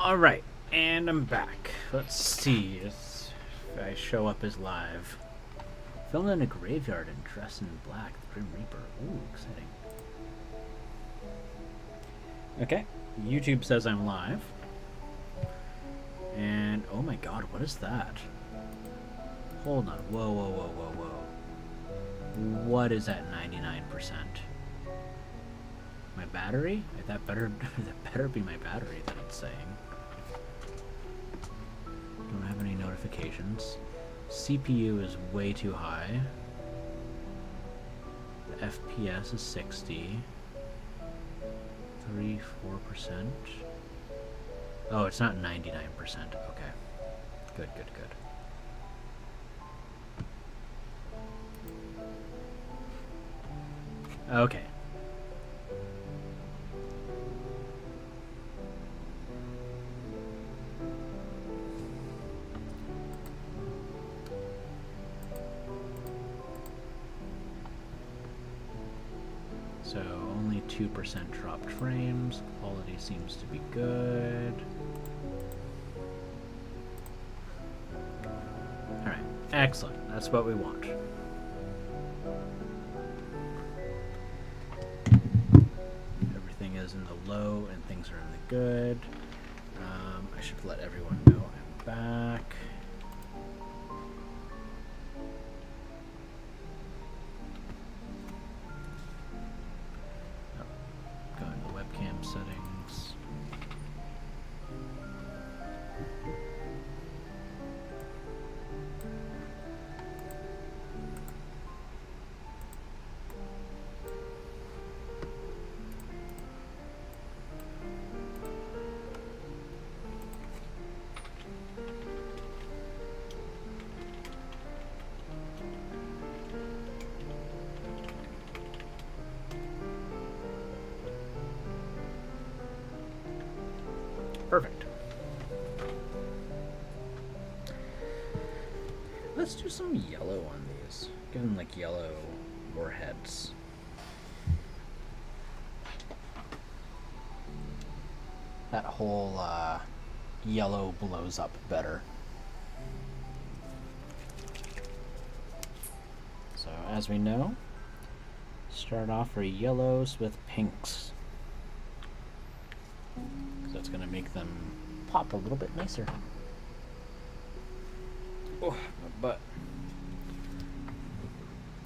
Alright, and I'm back. Let's see if I show up as live. Filmed in a graveyard and dressed in black, the Grim Reaper. Ooh, exciting. Okay, YouTube says I'm live. And, oh my god, what is that? Hold on, whoa, whoa, whoa, whoa, whoa. What is that 99%? My battery? That better be my battery that it's saying. Don't have any notifications. CPU is way too high. The FPS is 60. 3-4%. Oh, it's not 99%. Okay. Good, good, good. Okay. So only 2% dropped frames. Quality seems to be good. Alright, excellent. That's what we want. Everything is in the low and things are in the good. I should let everyone know I'm back. Settings. Perfect. Let's do some yellow on these. Give them like yellow warheads. That whole yellow blows up better. So as we know, start off our yellows with pinks. That's going to make them pop a little bit nicer. Oh, my butt.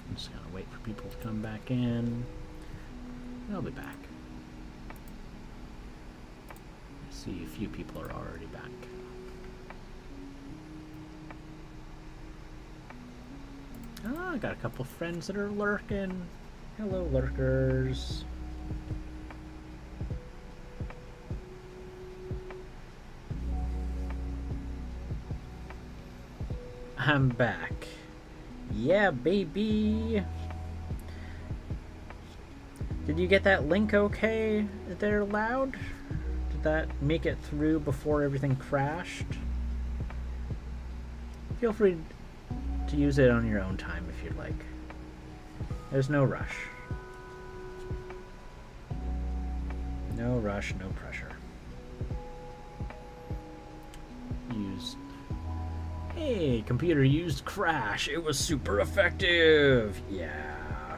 I'm just going to wait for people to come back in. They'll be back. I see a few people are already back. Oh, I got a couple friends that are lurking. Hello, lurkers. I'm back. Yeah, baby. Did you get that link okay there, Loud? Did that make it through before everything crashed? Feel free to use it on your own time if you'd like. There's no rush. No rush, no pressure. Use... Hey, computer used crash. It was super effective. Yeah.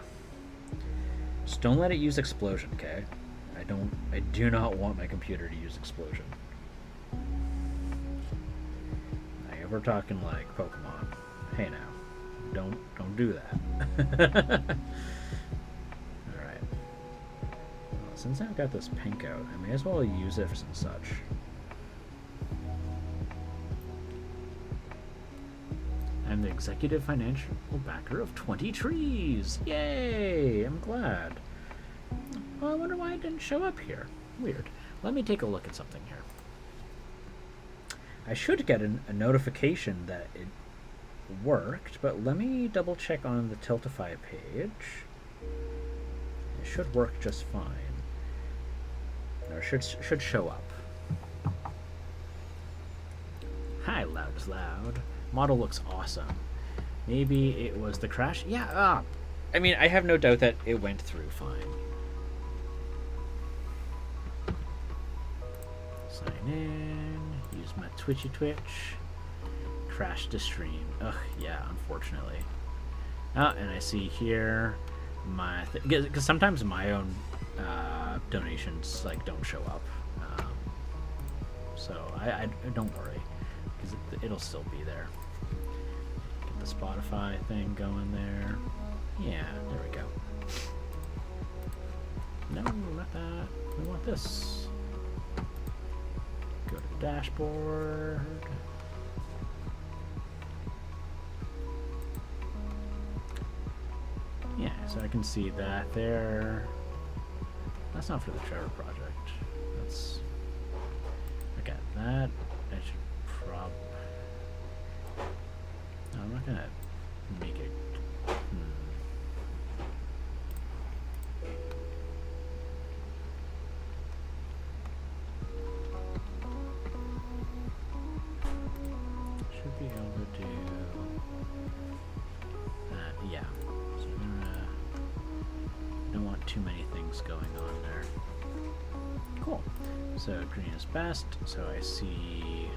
Just don't let it use explosion, okay? I do not want my computer to use explosion. Like, if we're talking like Pokemon, hey now, don't do that. Alright. Well, since I've got this pink out, I may as well use it for some such. I'm the executive financial backer of 20 Trees. Yay! I'm glad. Well, I wonder why it didn't show up here. Weird. Let me take a look at something here. I should get a notification that it worked, but let me double check on the Tiltify page. It should work just fine. Or should show up. Hi, Loud is Loud. Model looks awesome. Maybe it was the crash? Yeah, I mean, I have no doubt that it went through fine. Sign in. use my Twitchy Twitch. Crashed the stream. Ugh, yeah, unfortunately. Oh, and I see here my... Because sometimes my own donations, like, don't show up. So, I don't worry. Because it'll still be there. Get the Spotify thing going there. Yeah, there we go. No, not that. We want this. Go to the dashboard. Yeah, so I can see that there. That's not for the Trevor project. That's... Okay, that I should prob... No, I'm not gonna make it... Should be able to do that, yeah. So don't want too many things going on there. Cool. So green is best. So I see...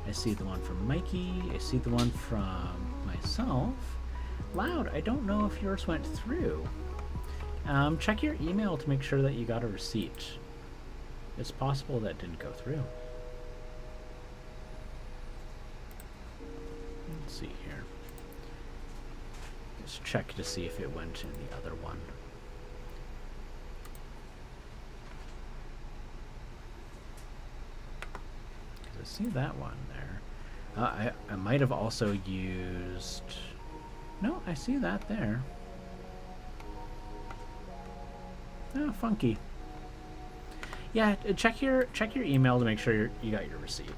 I see the one from Mikey. I see the one from myself. Loud, I don't know if yours went through. Check your email to make sure that you got a receipt. It's possible that didn't go through. Let's see here. Let's check to see if it went in the other one. I see that one there. I might have also used... No, I see that there. Oh, funky. Yeah, check your email to make sure you got your receipt.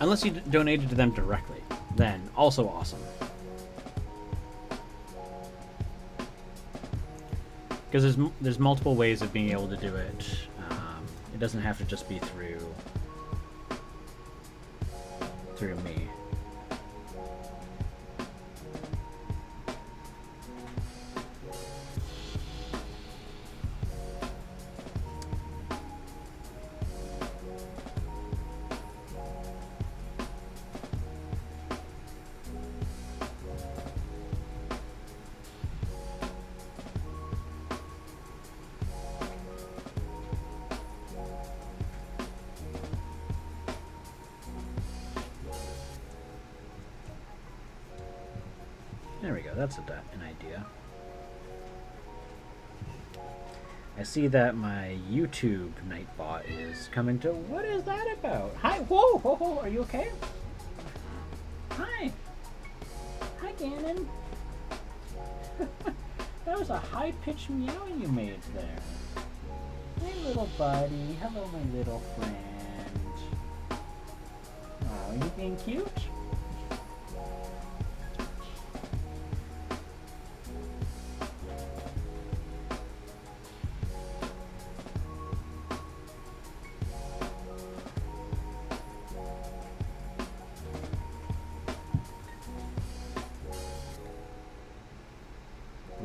Unless you donated to them directly, then also awesome. Because there's multiple ways of being able to do it. It doesn't have to just be through me. There we go, that's an idea. I see that my YouTube Nightbot is coming to... What is that about? Hi, whoa, whoa, whoa, are you okay? Hi. Hi, Gannon. That was a high-pitched meow you made there. Hey, little buddy. Hello, my little friend. Oh, you being cute?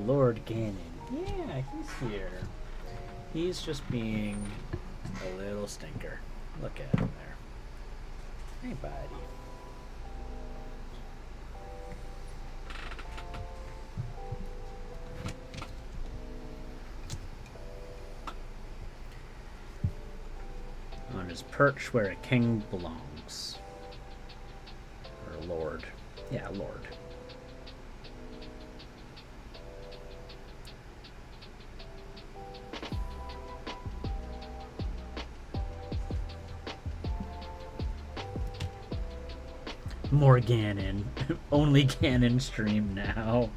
Lord Gannon. Yeah, he's here. He's just being a little stinker. Look at him there. Hey, buddy. On his perch where a king belongs. Or a lord. Yeah, lord. More Ganon. Only Ganon stream now.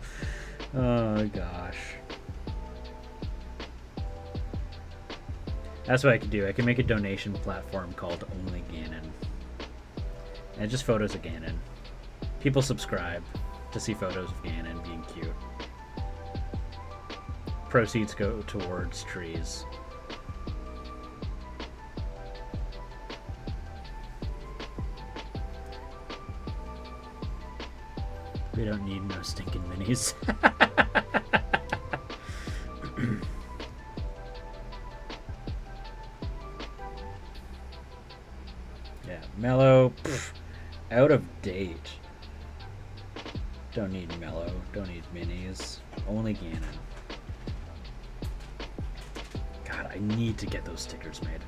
Oh gosh. That's what I could do. I can make a donation platform called Only Ganon. And just photos of Ganon. People subscribe to see photos of Ganon being cute. Proceeds go towards trees. We don't need no stinking minis. Yeah, mellow, out of date. Don't need mellow, don't need minis. Only Ganon. God, I need to get those stickers made.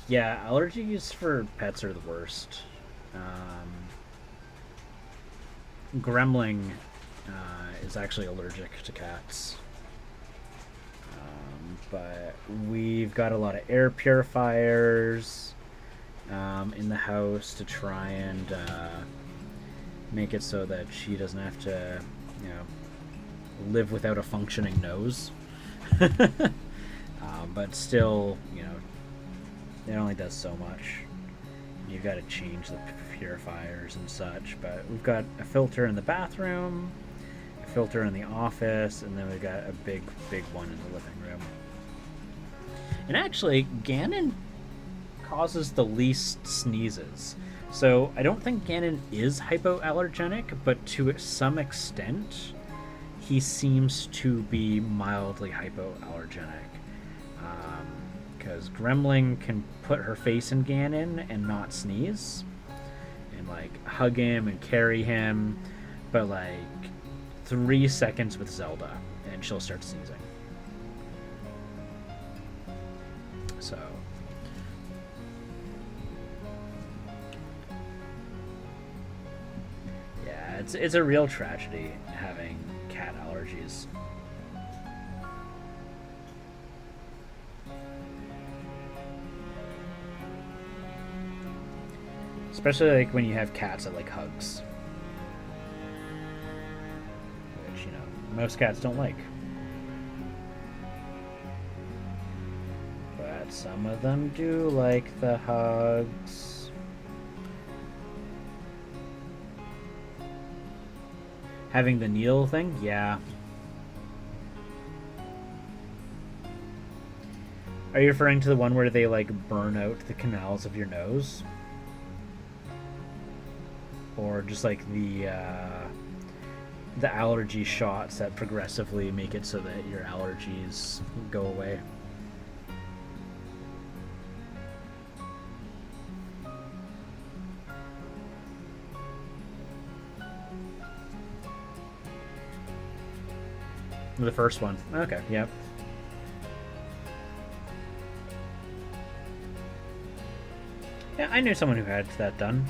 Yeah, allergies for pets are the worst. Gremling is actually allergic to cats. But we've got a lot of air purifiers in the house to try and make it so that she doesn't have to, live without a functioning nose. But still, it only does so much. You've got to change the purifiers and such. But we've got a filter in the bathroom, a filter in the office, and then we've got a big one in the living room. And actually, Ganon causes the least sneezes. So I don't think Ganon is hypoallergenic, but to some extent, he seems to be mildly hypoallergenic. Because Gremling can put her face in Ganon and not sneeze, and hug him and carry him, but 3 seconds with Zelda and she'll start sneezing. So yeah, it's a real tragedy having cat allergies. Especially when you have cats that like hugs. Which, most cats don't like. But some of them do like the hugs. Having the needle thing? Yeah. Are you referring to the one where they burn out the canals of your nose? Or just the allergy shots that progressively make it so that your allergies go away? The first one. Okay, yep. Yeah, I knew someone who had that done.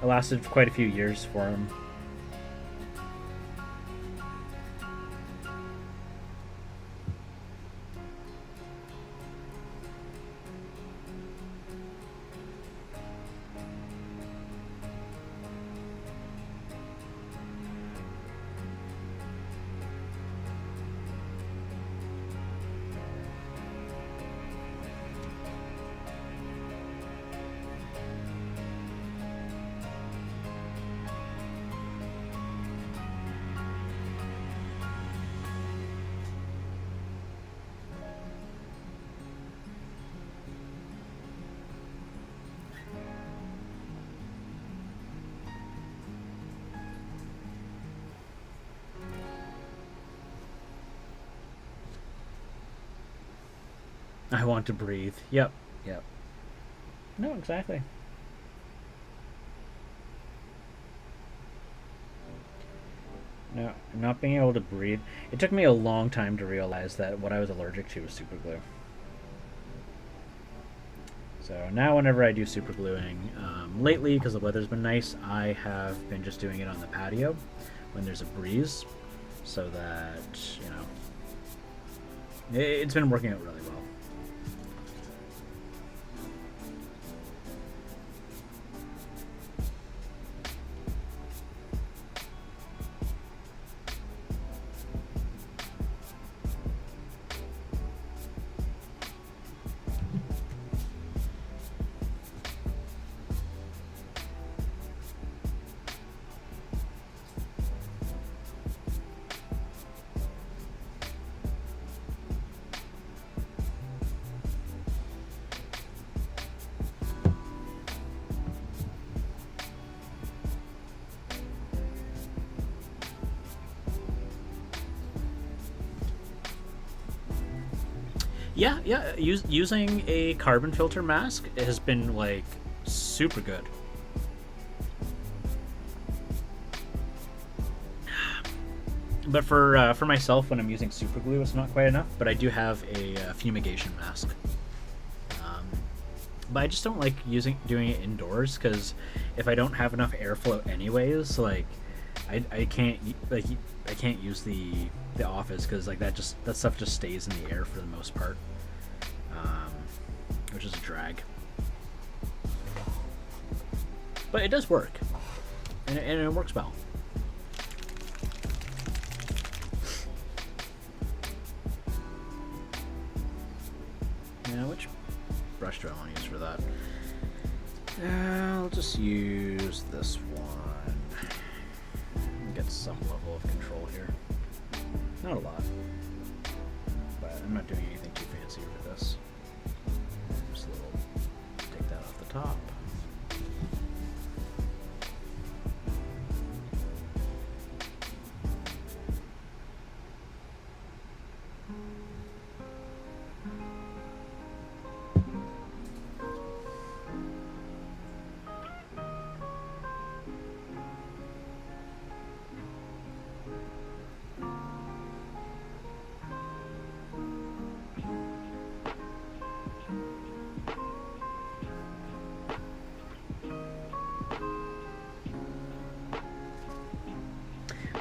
It lasted quite a few years for him. I want to breathe. Yep. No, exactly. No, not being able to breathe. It took me a long time to realize that what I was allergic to was super glue. So now whenever I do super gluing, lately, because the weather's been nice, I have been just doing it on the patio when there's a breeze, so that, it's been working out really well. Yeah, yeah. Using a carbon filter mask has been like super good. But for myself, when I'm using super glue, it's not quite enough. But I do have a fumigation mask. But I just don't like doing it indoors because if I don't have enough airflow, anyways, like I can't I can't use the office because like that stuff just stays in the air for the most part, which is a drag. But it does work, and it works well. Now, which brush do I want to use for that? I'll just use this one. Get some level of control here. Not a lot, but I'm not doing anything too fancy with this. Just a little, take that off the top.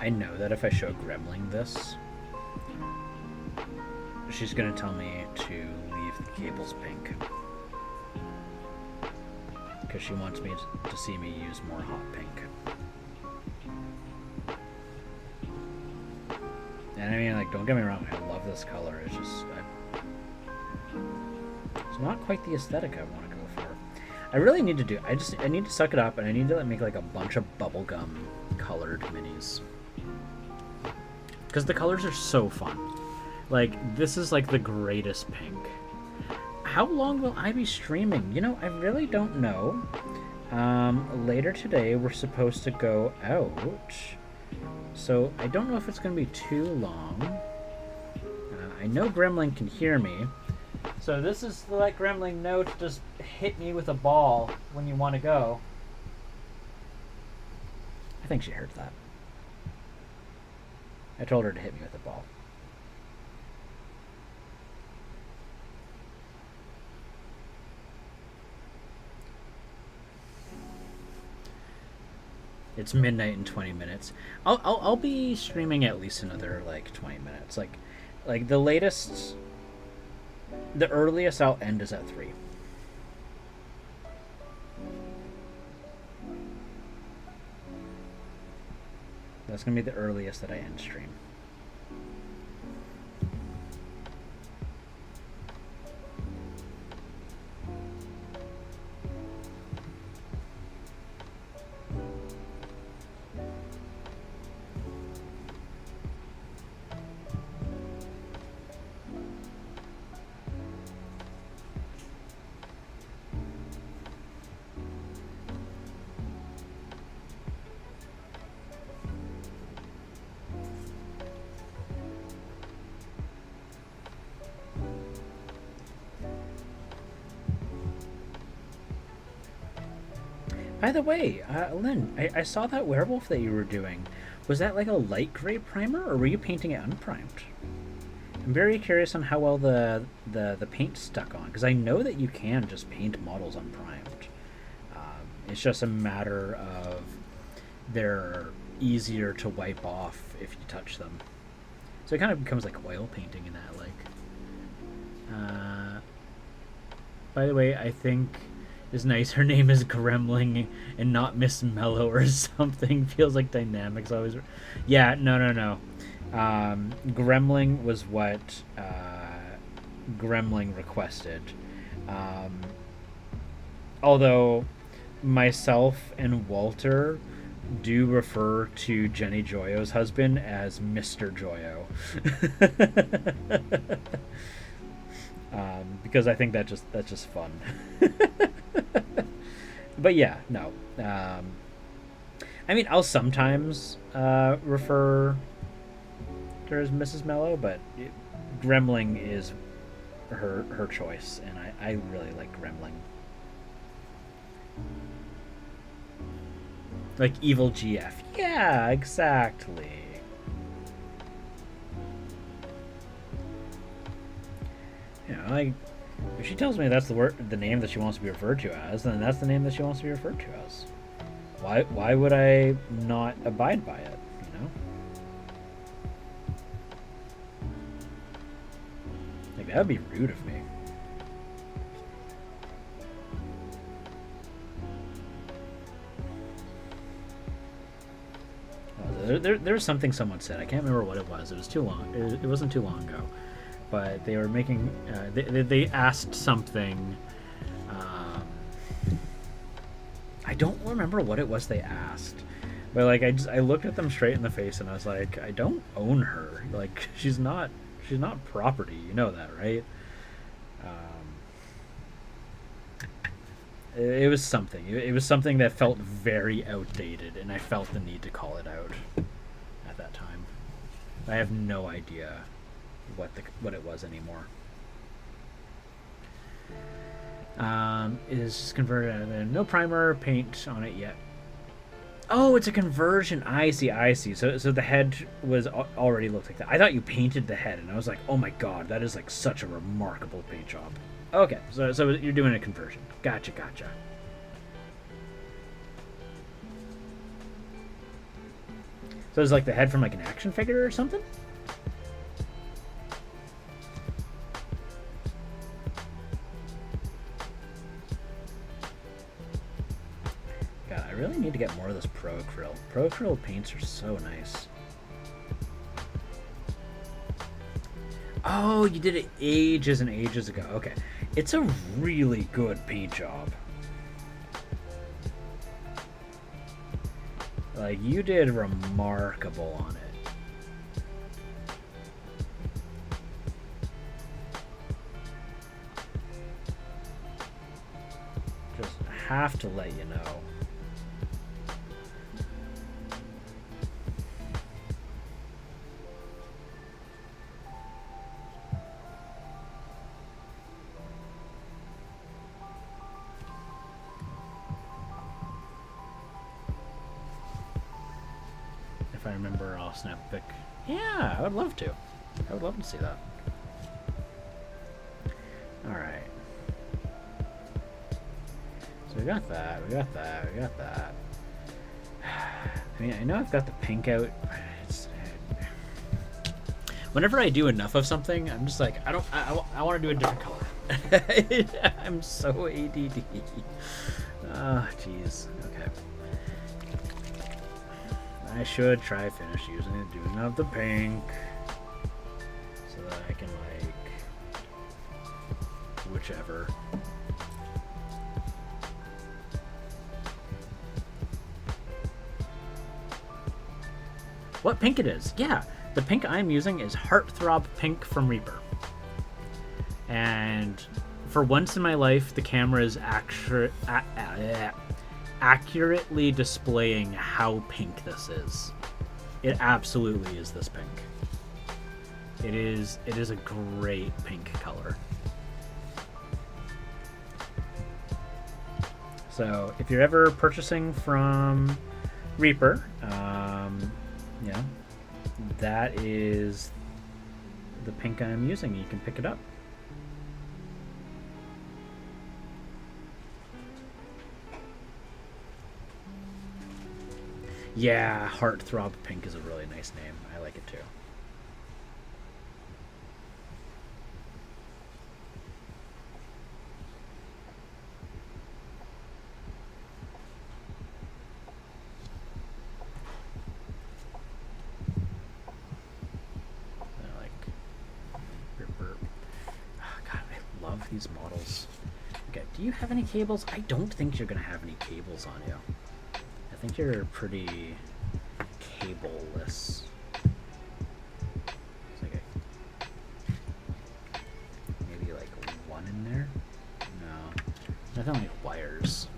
I know that if I show Gremling this, she's going to tell me to leave the cables pink. Because she wants me to see me use more hot pink. And I mean, like, don't get me wrong, I love this color. It's just, it's not quite the aesthetic I want to go for. I really need to do, I need to suck it up and I need to make like a bunch of bubblegum colored minis. Because the colors are so fun. Like, this is like the greatest pink. How long will I be streaming? You know, I really don't know. Later today, we're supposed to go out. So, I don't know if it's going to be too long. I know Gremling can hear me. So, this is to let Gremling know to just hit me with a ball when you want to go. I think she heard that. I told her to hit me with a ball. It's midnight and 20 minutes. I'll be streaming at least another like 20 minutes. Like the latest, the earliest I'll end is at 3. That's gonna be the earliest that I end stream. By the way, Lynn, I saw that werewolf that you were doing. Was that like a light gray primer, or were you painting it unprimed? I'm very curious on how well the paint stuck on, because I know that you can just paint models unprimed. It's just a matter of they're easier to wipe off if you touch them. So it kind of becomes like oil painting in that, like. By the way, I think it's nice her name is Gremling and not Miss Mellow or something. Feels like Dynamics always. Yeah, no. Gremling was what Gremling requested. Although myself and Walter do refer to Jenny Joyo's husband as Mr. Joyo. Because I think that's just fun. But yeah, no. I mean, I'll sometimes refer to her as Mrs. Mellow, but Gremling is her choice, and I really like Gremlin. Like Evil GF. Yeah, exactly. You know, like, if she tells me that's the name that she wants to be referred to as, then that's the name that she wants to be referred to as. Why would I not abide by it, you know? Like, that would be rude of me. There was something someone said. I can't remember what it was. It was too long. It wasn't too long ago. But they were making... they asked something... I don't remember what it was they asked. But, like, I looked at them straight in the face and I was like, I don't own her. Like, she's not property. You know that, right? It was something. It was something that felt very outdated, and I felt the need to call it out at that time. I have no idea what it was anymore. Is converted. No primer paint on it yet. Oh, it's a conversion. I see. So the head was already looked like that. I thought you painted the head, and I was like, oh my god, that is like such a remarkable paint job. Okay, so you're doing a conversion. Gotcha. So it's like the head from like an action figure or something? God, I really need to get more of this Pro Acryl. Pro Acryl paints are so nice. Oh, you did it ages and ages ago. Okay. It's a really good paint job. Like, you did remarkable on it. Just have to let you know. If I remember, I'll snap a pic. Yeah, I would love to. I would love to see that. Alright. So we got that. I mean, I know I've got the pink out. Whenever I do enough of something, I'm just like, I want to do a different color. I'm so ADD. Oh, jeez. Okay. I should try finish using it, do enough the pink, so that I can, like, whichever. What pink it is? Yeah, the pink I'm using is Heartthrob Pink from Reaper. And for once in my life, the camera is accurately displaying how pink this is. It absolutely is this pink. It is a great pink color. So if you're ever purchasing from Reaper, yeah, that is the pink I'm using. You can pick it up. Yeah, Heartthrob Pink is a really nice name. I like it too. I like Ripper. Oh, God, I love these models. Okay, do you have any cables? I don't think you're going to have any cables on you. I think you're pretty cableless. It's like maybe like one in there? No. Nothing like wires.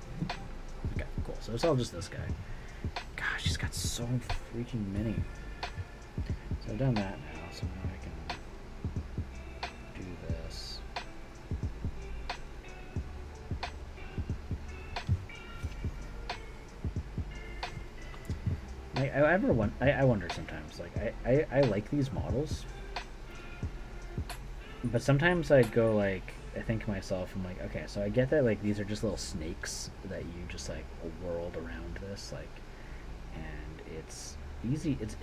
Okay, cool. So it's all just this guy. Gosh, he's got so freaking many. So I've done that now, so now I can do this. I wonder sometimes. Like I like these models, but sometimes I go like I think to myself, I'm like, okay, so I get that like these are just little snakes that you just like whirled around this like, and it's easy. It's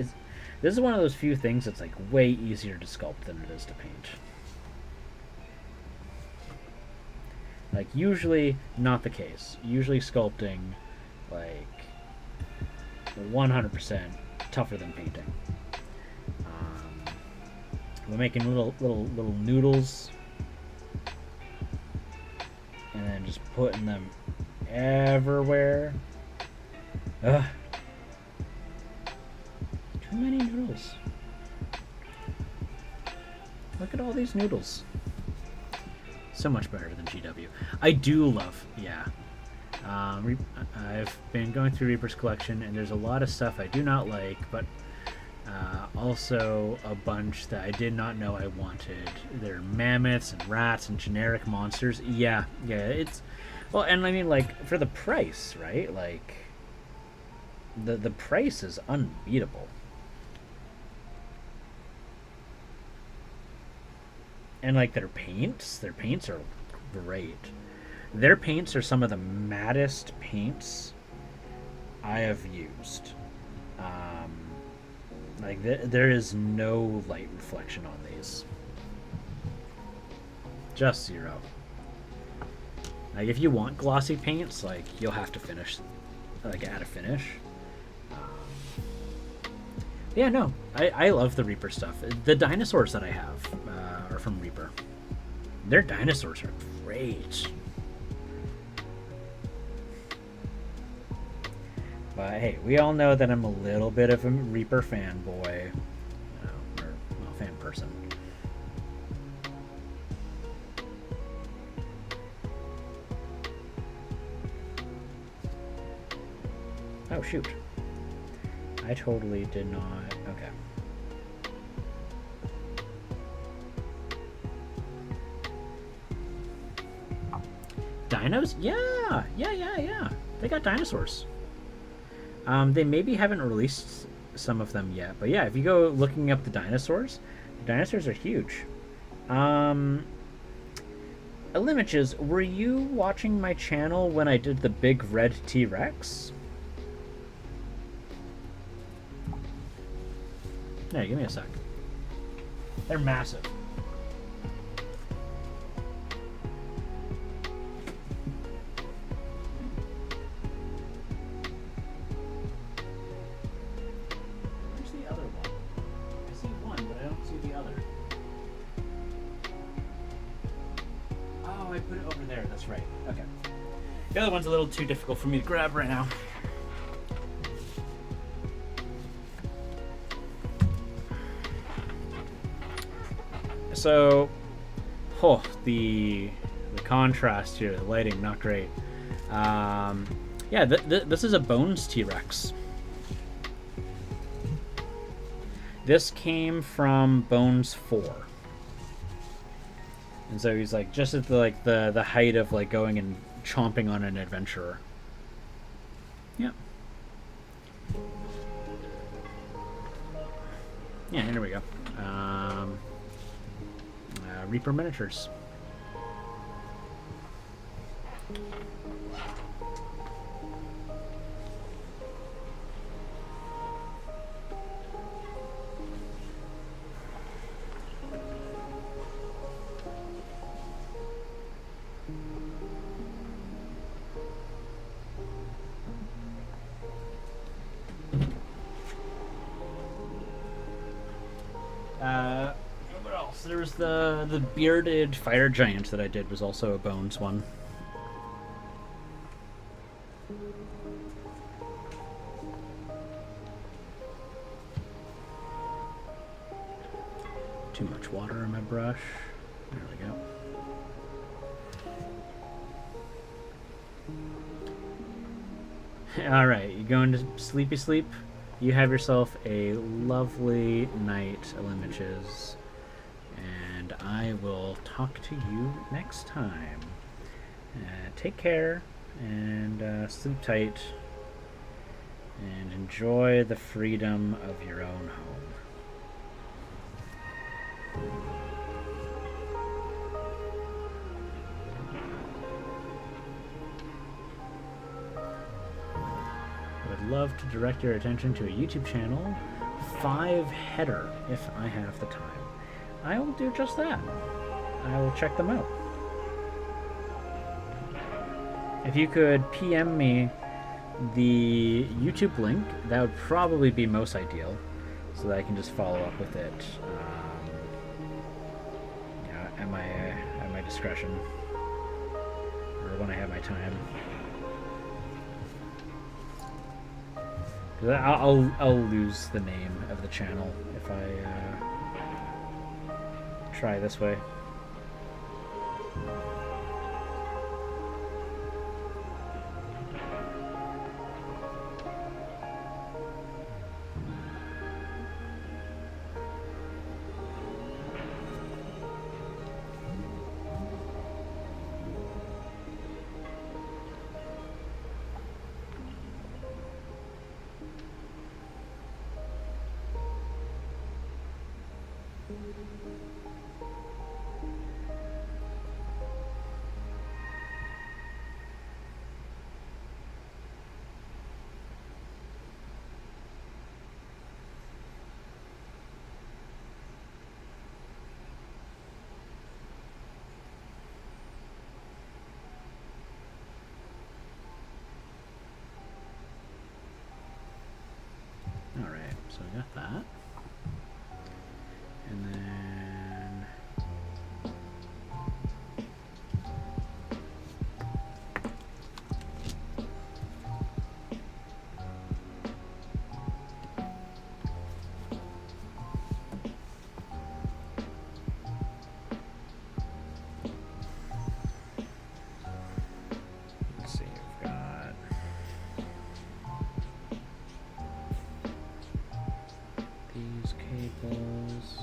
this is one of those few things that's like way easier to sculpt than it is to paint. Like usually not the case. Usually sculpting like 100% tougher than painting. We're making little noodles, and then just putting them everywhere. Ugh. Too many noodles. Look at all these noodles. So much better than GW. I do love, yeah. I've been going through Reaper's collection, and there's a lot of stuff I do not like, but also a bunch that I did not know I wanted. There are mammoths and rats and generic monsters. Yeah, it's... Well, and I mean, like, for the price, right? Like, the price is unbeatable. And, like, their paints are great. Their paints are some of the maddest paints I have used. Like, there is no light reflection on these. Just zero. Like, if you want glossy paints, like, you'll have to finish, like, add a finish. Yeah, no, I love the Reaper stuff. The dinosaurs that I have are from Reaper. Their dinosaurs are great. But hey, we all know that I'm a little bit of a Reaper fanboy. Or, well, fan person. Oh, shoot. I totally did not... Okay. Dinos? Yeah! They got dinosaurs. They maybe haven't released some of them yet, but yeah, if you go looking up the dinosaurs are huge. Elimages, were you watching my channel when I did the big red T-Rex? Hey, give me a sec. They're massive. Where's the other one? I see one, but I don't see the other. Oh, I put it over there. That's right. Okay. The other one's a little too difficult for me to grab right now. So, the contrast here, the lighting, not great. Yeah, this is a Bones T-Rex. This came from Bones 4. And so he's like just at the height of like going and chomping on an adventurer. Yeah. Yeah, here we go. Reaper miniatures. What else? There was the bearded fire giant that I did was also a Bones one. Too much water in my brush. There we go. All right, you going to sleepy sleep? You have yourself a lovely night, Elimages, and I will talk to you next time. Take care and sleep tight, and enjoy the freedom of your own home. I would love to direct your attention to a YouTube channel, 5 Header, if I have the time. I will do just that. I will check them out. If you could PM me the YouTube link, that would probably be most ideal, so that I can just follow up with it at my discretion, or when I have my time. I'll lose the name of the channel if I try this way. Alright, so we got that. And then let's see, we've got these cables.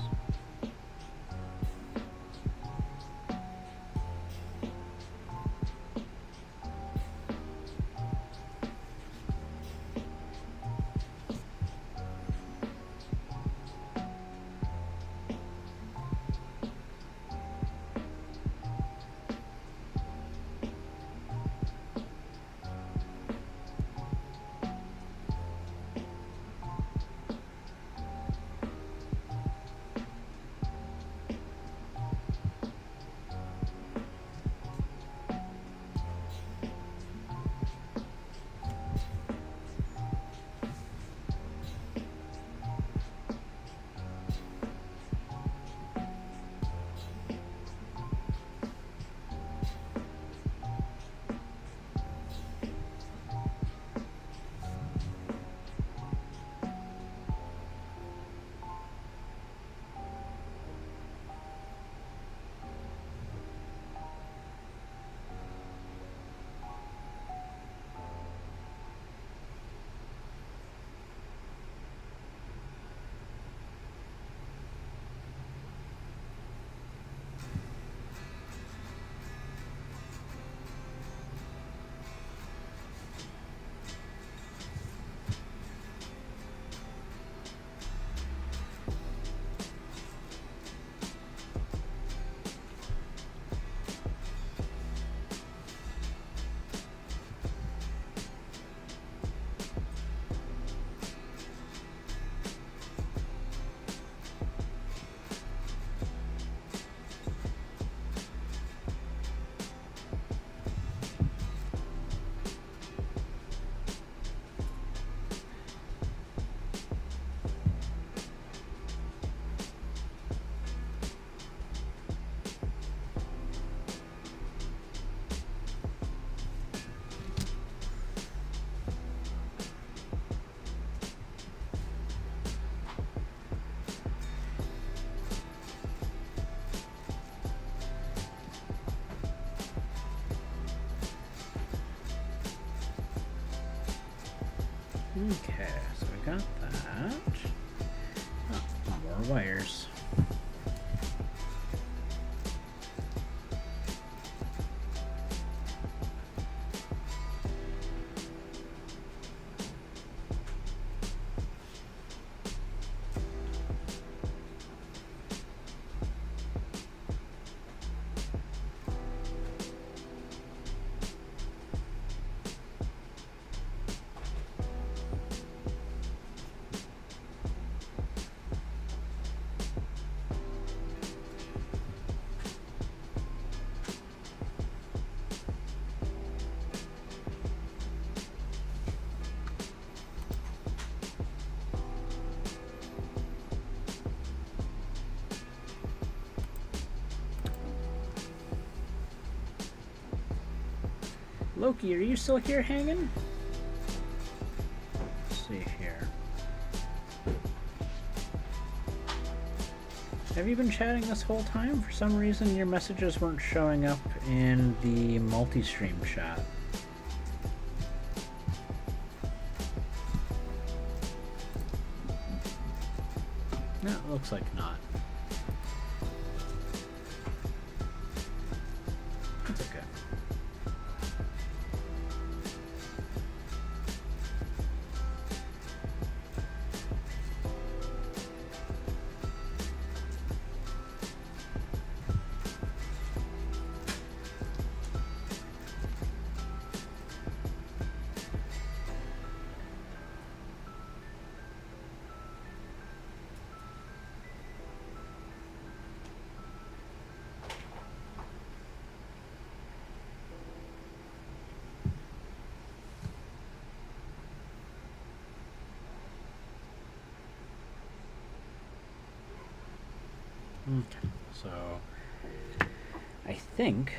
Okay, so we got that. Oh, more wires. Loki, are you still here hanging? Let's see here. Have you been chatting this whole time? For some reason your messages weren't showing up in the multi-stream chat. No, it looks like not. That's okay. Okay, so I think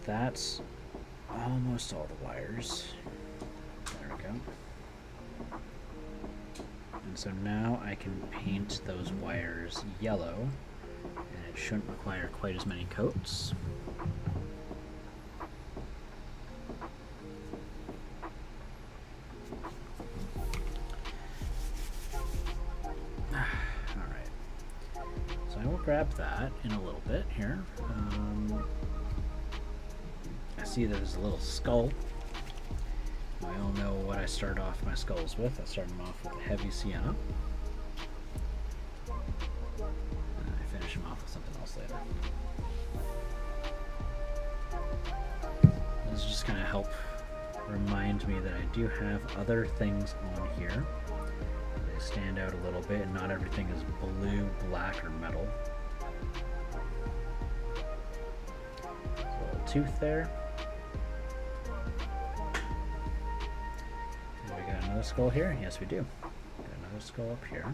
that's almost all the wires. There we go. And so now I can paint those wires yellow, and it shouldn't require quite as many coats. Grab that in a little bit here. I see that there's a little skull. We all know what I start off my skulls with. I start them off with a heavy sienna. And I finish them off with something else later. This is just going to help remind me that I do have other things on here. They stand out a little bit, and not everything is blue, black, or metal. Tooth there. And we got another skull here. Yes, we do. Got another skull up here.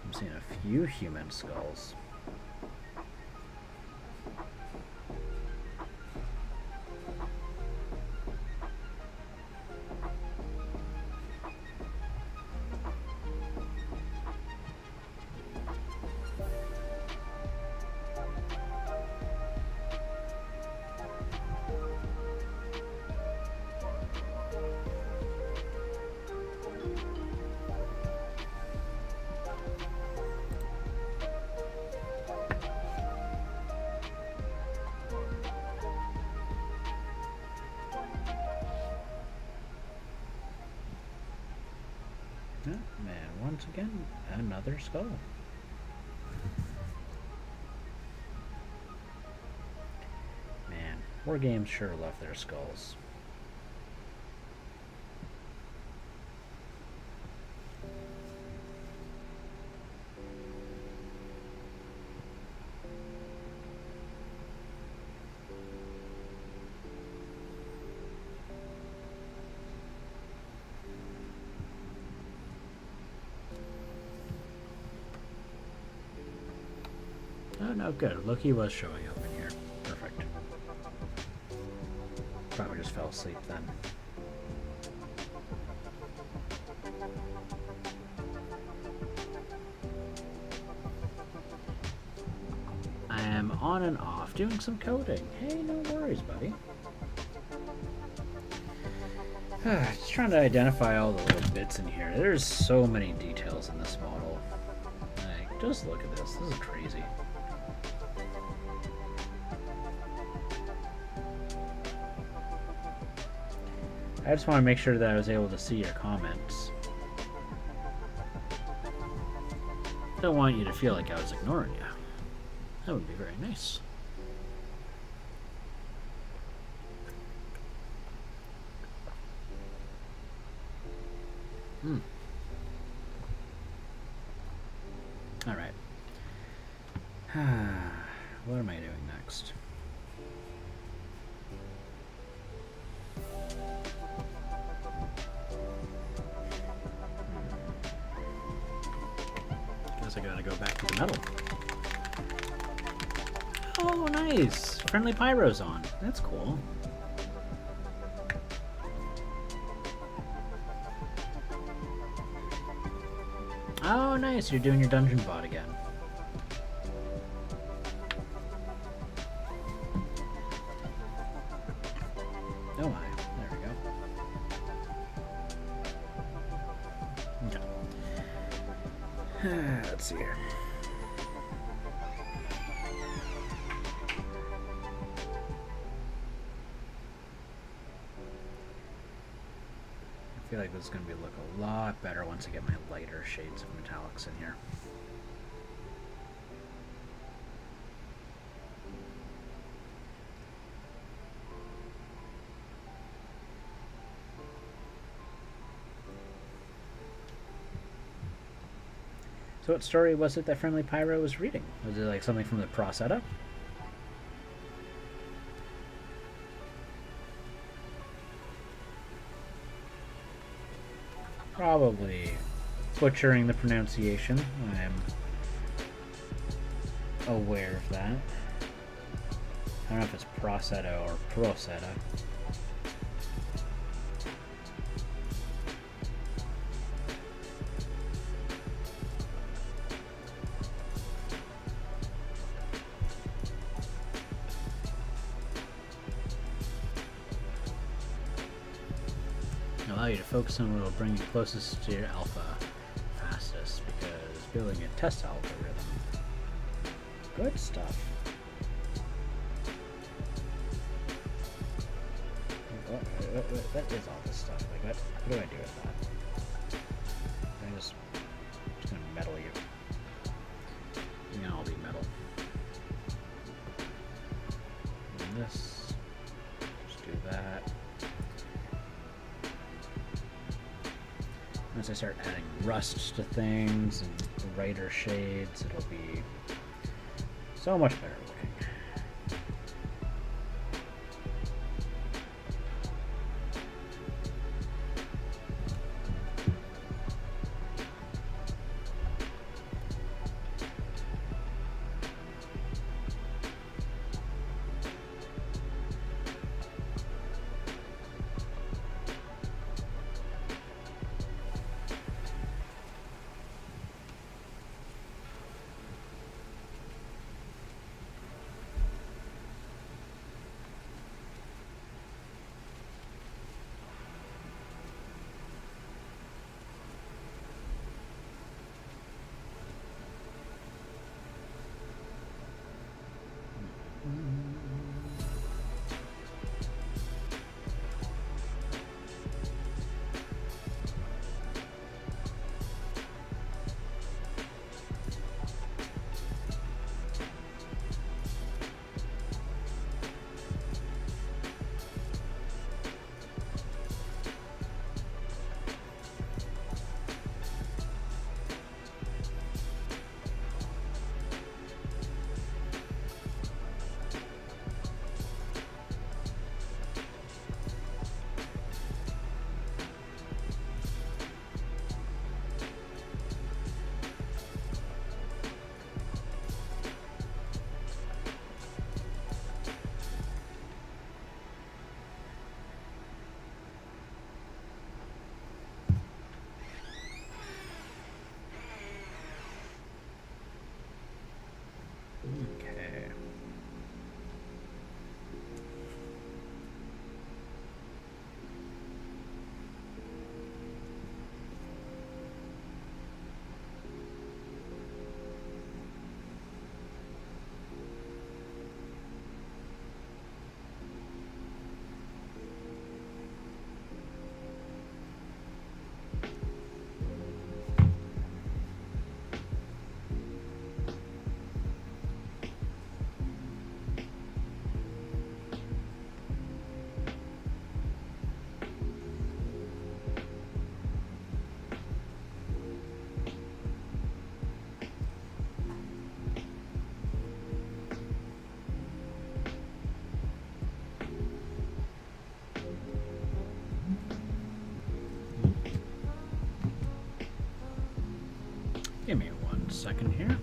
I'm seeing a few human skulls. And once again, another skull. Man, war games sure love their skulls. Oh, no, good. Loki was showing up in here. Perfect. Probably just fell asleep then. I am on and off doing some coding. Hey, no worries, buddy. Just trying to identify all the little bits in here. There's so many details in this model. Like, just look at this. This is crazy. I just want to make sure that I was able to see your comments. Don't want you to feel like I was ignoring you. That would be very nice. All right. What am I doing next? Guess I gotta go back to the metal. Oh, nice! Friendly Pyro's on. That's cool. Oh, nice. You're doing your dungeon bot again. Oh my. There we go. Okay. Let's see here. I feel like this is going to look a lot better once I get my lighter shades of metallics in here. So what story was it that Friendly Pyro was reading? Was it like something from the Procetta? Probably butchering the pronunciation. I'm aware of that. I don't know if it's Procetta or Procetta. Allow you to focus on what will bring you closest to your alpha fastest, because building a test algorithm. Good stuff. What is all this stuff? Like, what do I do with that? I'm just gonna metal you. You can all be metal. And this. Just do that. Once I start adding rust to things and brighter shades, it'll be so much better looking. Okay. Give me 1 second here.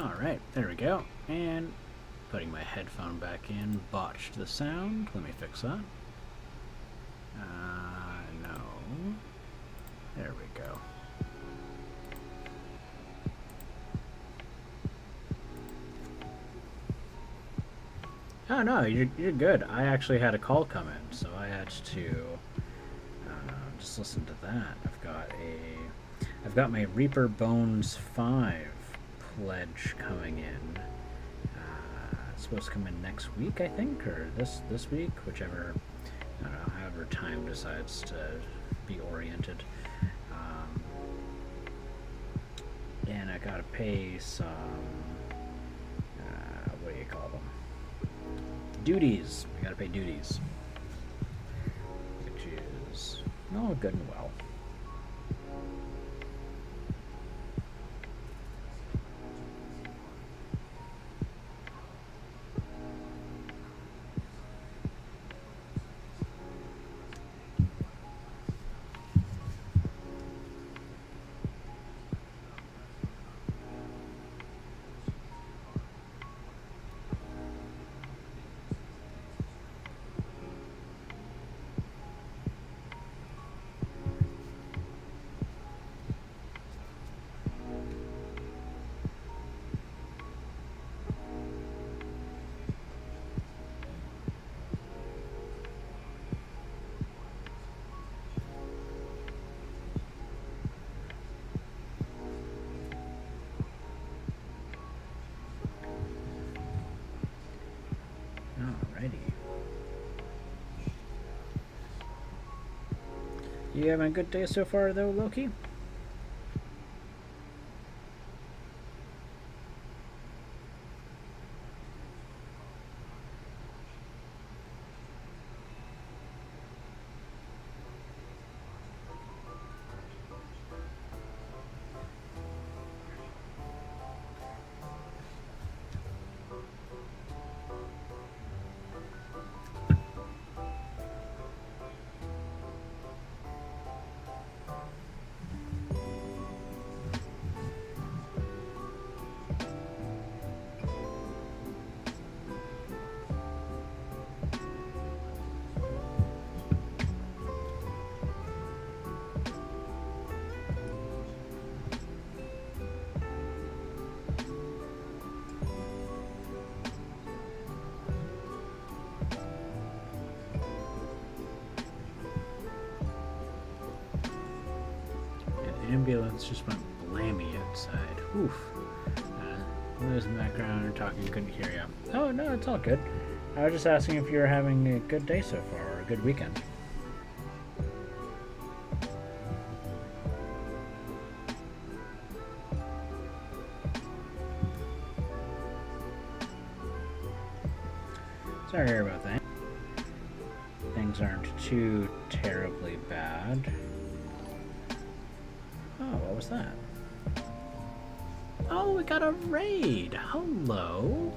Alright, there we go. And putting my headphone back in, botched the sound. Let me fix that. No. There we go. Oh no, you're good. I actually had a call come in, so I had to just listen to that. I've got my Reaper Bones 5 pledge coming in. It's supposed to come in next week, I think, or this week, whichever. I don't know, however time decides to be oriented. And I gotta pay some. What do you call them? Duties. I gotta pay duties, which is all good and well. You having a good day so far, though, Loki? Ambulance just went blammy outside. Oof. Noise in the background and talking, couldn't hear you. Oh, no, it's all good. I was just asking if you were having a good day so far, or a good weekend. Sorry to hear about that. Things aren't too terribly bad. Oh, what was that? Oh, we got a raid! Hello!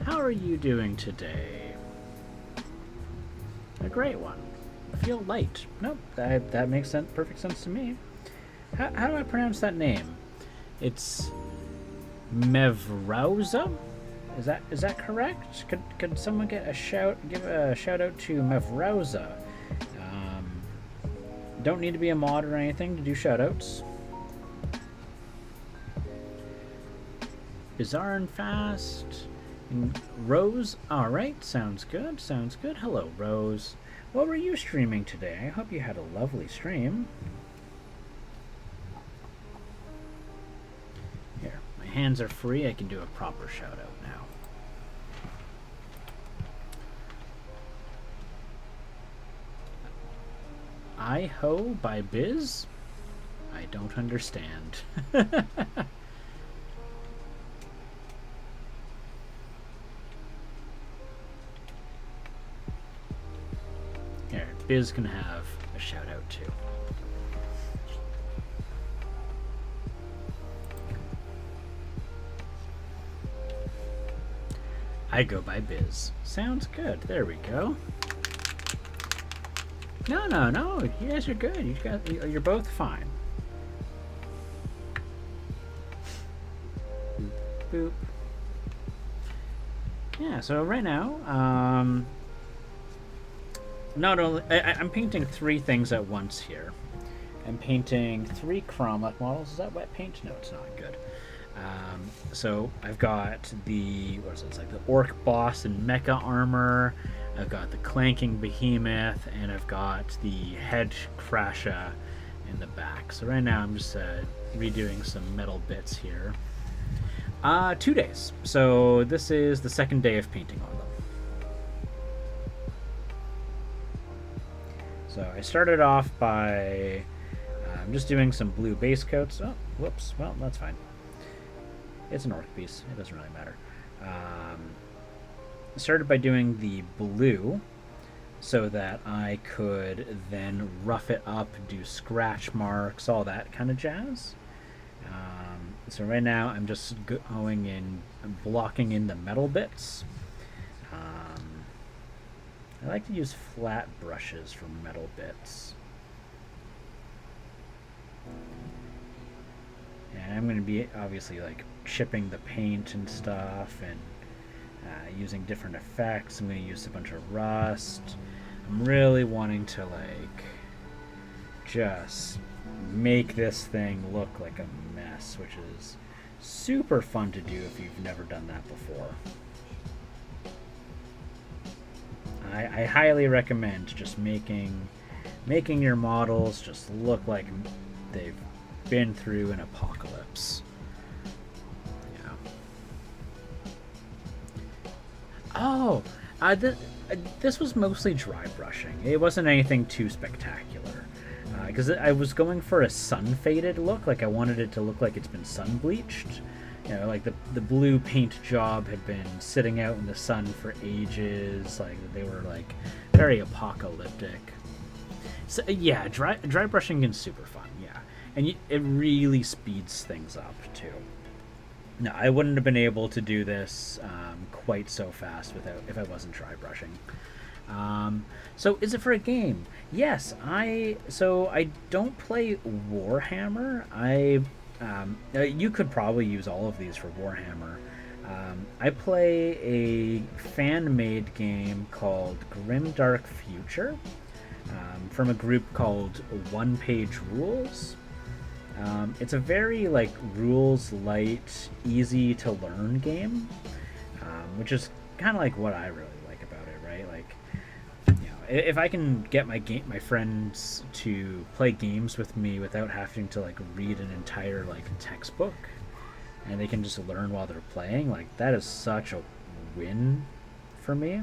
How are you doing today? A great one. Feel light. Nope, that makes perfect sense to me. How do I pronounce that name? It's Mevrauza? Is that correct? Could someone give a shout out to Mevrauza? Don't need to be a mod or anything to do shoutouts. Bizarre and fast. And Rose, alright, sounds good, sounds good. Hello, Rose. What were you streaming today? I hope you had a lovely stream. Here, my hands are free, I can do a proper shout out now. I-Ho by Biz? I don't understand. Here, Biz can have a shout out too. I go by Biz. Sounds good. There we go. No. You guys are good. You're both fine. Boop. Yeah, so right now, not only I'm painting 3 things at once here. I'm painting 3 chroma models. Is that wet paint? No, it's not good. So I've got the, what is it? It's like the orc boss and mecha armor. I've got the clanking behemoth, and I've got the head crasher in the back. So right now I'm just redoing some metal bits here. 2 days. So this is the 2nd day of painting on them. So I started off by just doing some blue base coats. Oh, whoops. Well, that's fine. It's an orc piece. It doesn't really matter. Started by doing the blue so that I could then rough it up, do scratch marks, all that kind of jazz. So right now I'm just going in, I'm blocking in the metal bits. I like to use flat brushes for metal bits. And I'm going to be obviously like chipping the paint and stuff and using different effects. I'm going to use a bunch of rust. I'm really wanting to like just make this thing look like a mess, which is super fun to do if you've never done that before. I highly recommend just making your models just look like they've been through an apocalypse. Yeah. Oh, this was mostly dry brushing. It wasn't anything too spectacular. Because I was going for a sun-faded look. Like, I wanted it to look like it's been sun-bleached. You know, like the blue paint job had been sitting out in the sun for ages. Like, they were, like, very apocalyptic. So, yeah, dry brushing is super fun, yeah. And it really speeds things up, too. No, I wouldn't have been able to do this quite so fast if I wasn't dry brushing. So is it for a game? Yes, I don't play Warhammer. You could probably use all of these for Warhammer. I play a fan-made game called Grimdark Future from a group called One Page Rules. It's a very like rules light, easy to learn game, which is kind of like what I really like about it, right? Like, you know, if I can get my friends to play games with me without having to like read an entire like textbook, and they can just learn while they're playing, like that is such a win for me.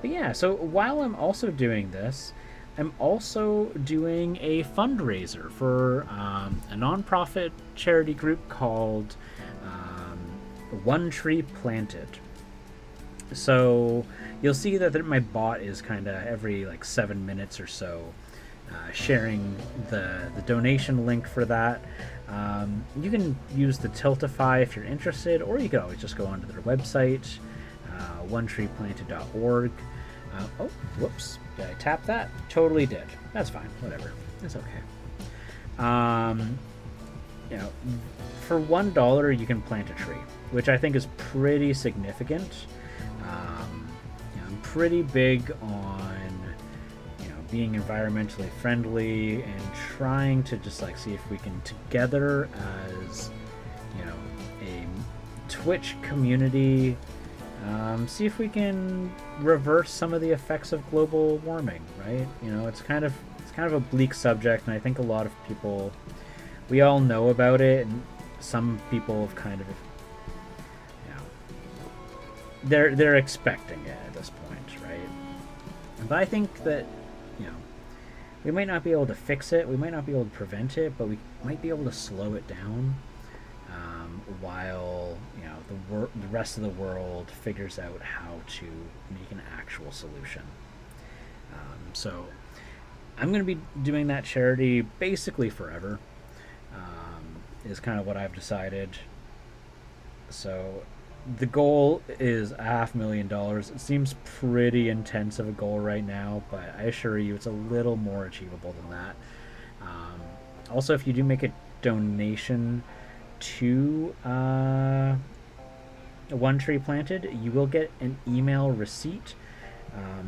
But yeah, so while I'm also doing this, I'm also doing a fundraiser for a nonprofit charity group called One Tree Planted. So you'll see that my bot is kind of every like 7 minutes or so sharing the donation link for that. You can use the Tiltify if you're interested, or you can always just go onto their website, onetreeplanted.org. Oh, whoops. Did I tap that? Totally did. That's fine. Whatever. It's okay. You know, for $1 you can plant a tree, which I think is pretty significant. You know, I'm pretty big on, you know, being environmentally friendly and trying to just like see if we can together as, you know, a Twitch community, see if we can reverse some of the effects of global warming, right? You know, it's kind of a bleak subject, and I think a lot of people, we all know about it, and some people have kind of, you know, they're expecting it at this point, right? But I think that, you know, we might not be able to fix it, we might not be able to prevent it, but we might be able to slow it down. While, you know, the rest of the world figures out how to make an actual solution. So I'm going to be doing that charity basically forever, is kind of what I've decided. So the goal is $500,000. It seems pretty intense of a goal right now, but I assure you it's a little more achievable than that. Also, if you do make a donation to one tree planted, you will get an email receipt.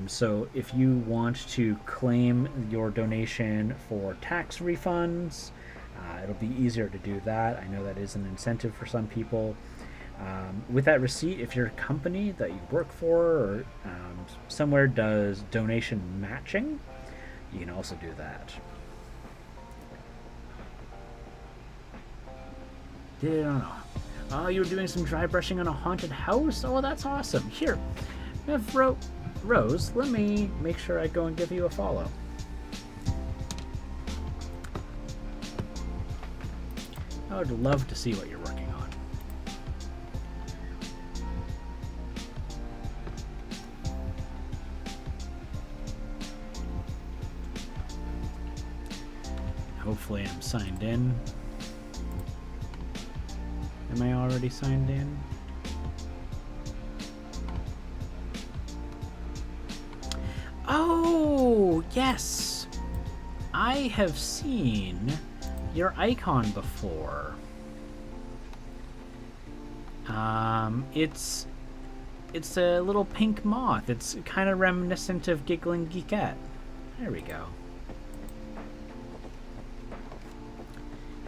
So if you want to claim your donation for tax refunds, it'll be easier to do that. I know that is an incentive for some people. With that receipt, if your company that you work for or somewhere does donation matching, you can also do that. Oh, you were doing some dry brushing on a haunted house? Oh, that's awesome. Here, Rose, let me make sure I go and give you a follow. I would love to see what you're working on. Hopefully I'm signed in. Am I already signed in? Oh, yes! I have seen your icon before. It's a little pink moth. It's kind of reminiscent of Giggling Geekette. There we go.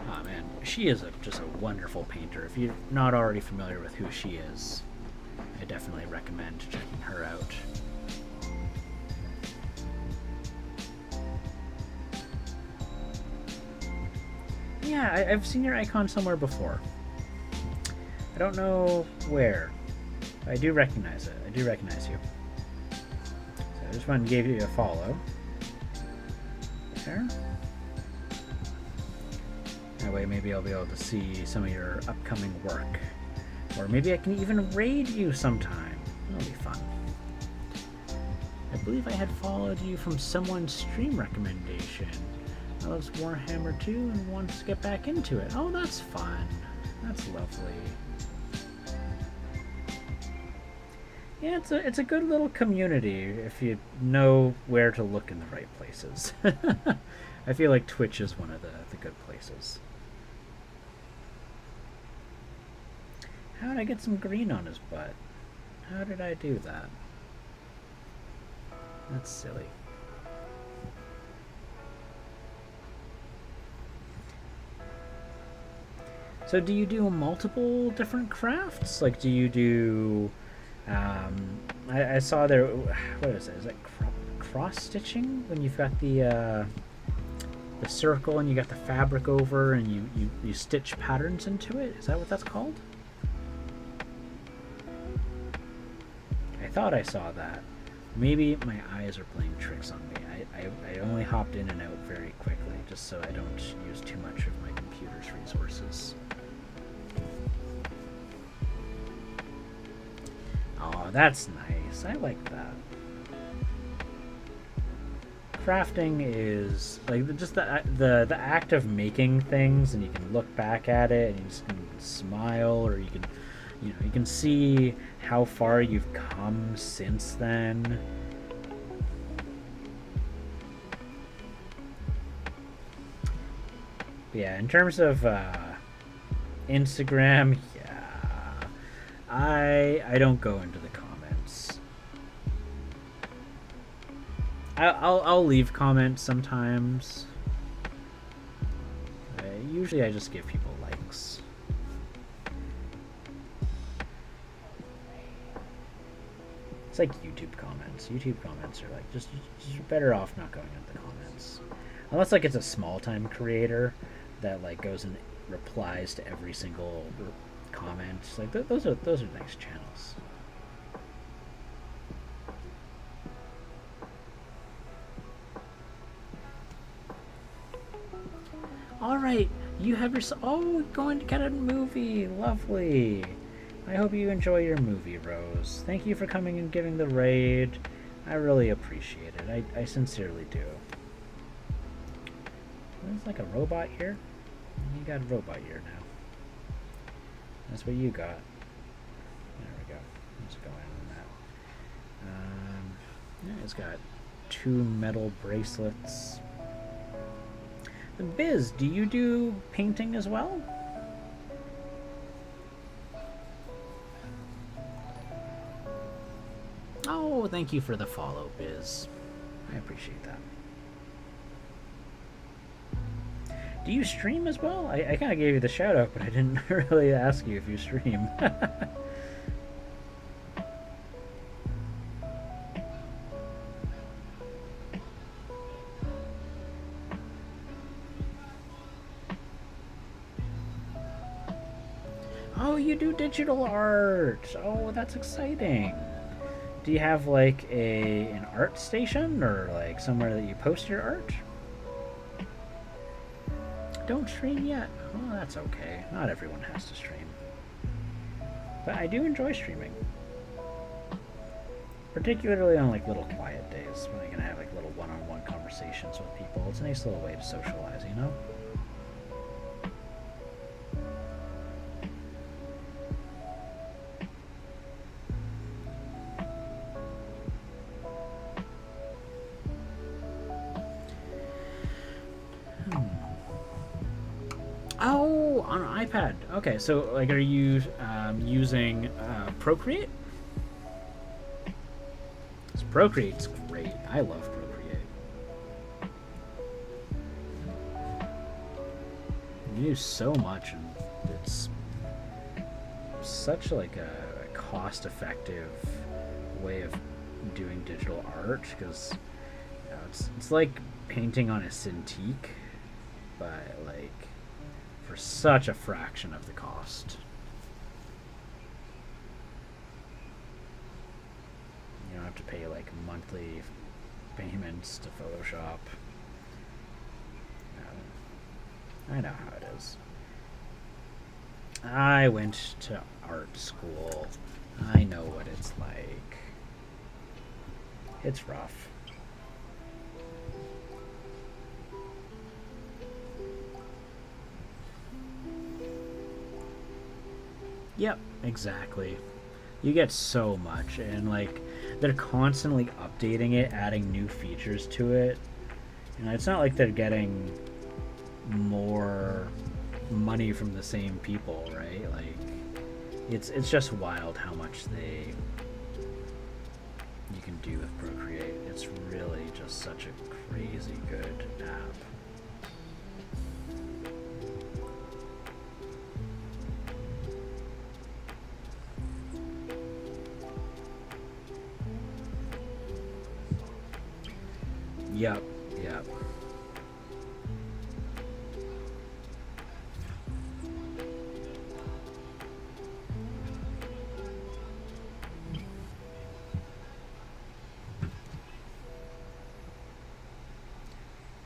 Oh man, she is just a wonderful painter. If you're not already familiar with who she is, I definitely recommend checking her out. Yeah, I've seen your icon somewhere before. I don't know where. I do recognize it. I do recognize you. So I just wanted to give you a follow. There. That way maybe I'll be able to see some of your upcoming work. Or maybe I can even raid you sometime. That'll be fun. I believe I had followed you from someone's stream recommendation. I loves Warhammer 2 and wants to get back into it. Oh, that's fun. That's lovely. Yeah, it's a good little community if you know where to look in the right places. I feel like Twitch is one of the good places. How did I get some green on his butt? How did I do that? That's silly. So do you do multiple different crafts? Like, do you do... I saw there... What is it? Is that cross-stitching? When you've got the circle and you got the fabric over and you stitch patterns into it? Is that what that's called? I thought I saw that. Maybe my eyes are playing tricks on me. I only hopped in and out very quickly just so I don't use too much of my computer's resources. Oh, that's nice. I like that. Crafting is like just the act of making things, and you can look back at it and you just can smile, or you can see how far you've come since then. But yeah, in terms of Instagram, yeah, I don't go into the comments. I'll leave comments sometimes. Usually I just give people likes. It's like YouTube comments. YouTube comments are like just you're better off not going into the comments, unless like it's a small time creator that like goes and replies to every single comment. Like those are nice channels. All right, you have your going to get a movie. Lovely. I hope you enjoy your movie, Rose. Thank you for coming and giving the raid. I really appreciate it. I sincerely do. There's like a robot here. You got a robot here now. That's what you got. There we go. Let's go in on that. Yeah, it's got 2 metal bracelets. Biz, do you do painting as well? thank you for the follow, Biz. I appreciate that. Do you stream as well? I kind of gave you the shout out, but I didn't really ask you if you stream. Oh, you do digital art. Oh, that's exciting. Do you have like an art station or like somewhere that you post your art? Don't stream yet. Well, that's okay. Not everyone has to stream. But I do enjoy streaming. Particularly on like little quiet days when I can have like little one-on-one conversations with people. It's a nice little way to socialize, you know? Oh, on an iPad. Okay, so like, are you using Procreate? 'Cause Procreate's great. I love Procreate. You do so much, and it's such like a cost-effective way of doing digital art because you know, it's like painting on a Cintiq, but like for such a fraction of the cost. You don't have to pay like monthly payments to Photoshop. I know how it is. I went to art school. I know what it's like. It's rough. Yep, exactly. You get so much, and like they're constantly updating it, adding new features to it. You know, it's not like they're getting more money from the same people, right? Like it's just wild how much you can do with Procreate. It's really just such a crazy good app. Yep, yep.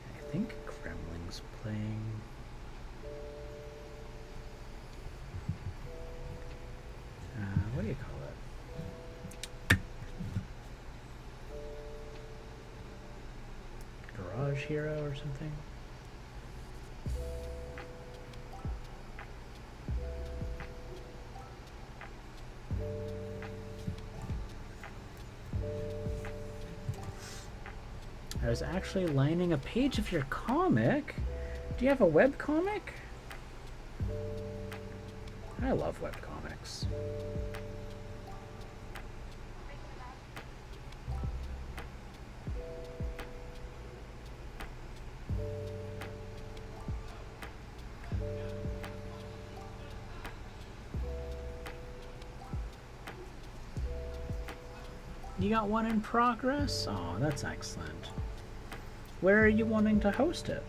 I think Kremling's playing. What do you call it? Garage Hero or something? I was actually lining a page of your comic. Do you have a web comic? I love web comics. You got one in progress? Oh, that's excellent. Where are you wanting to host it?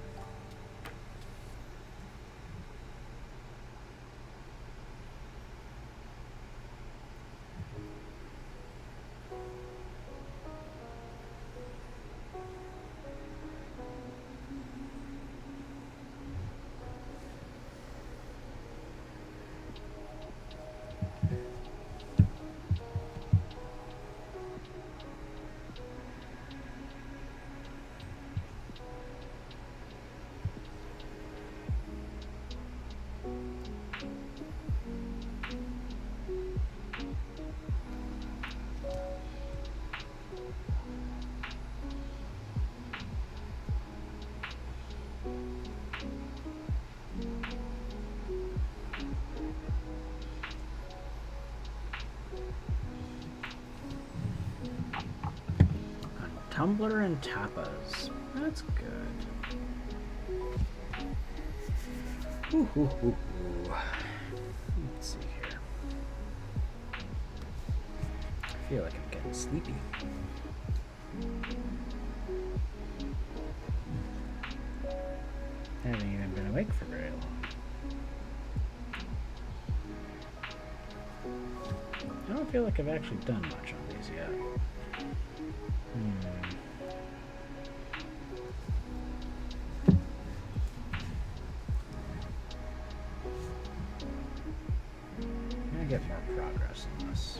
Tumbler and tapas. That's good. Ooh, ooh, ooh, ooh. Let's see here. I feel like I'm getting sleepy. I haven't even been awake for very long. I don't feel like I've actually done much on these yet. I'm gonna get more progress in this.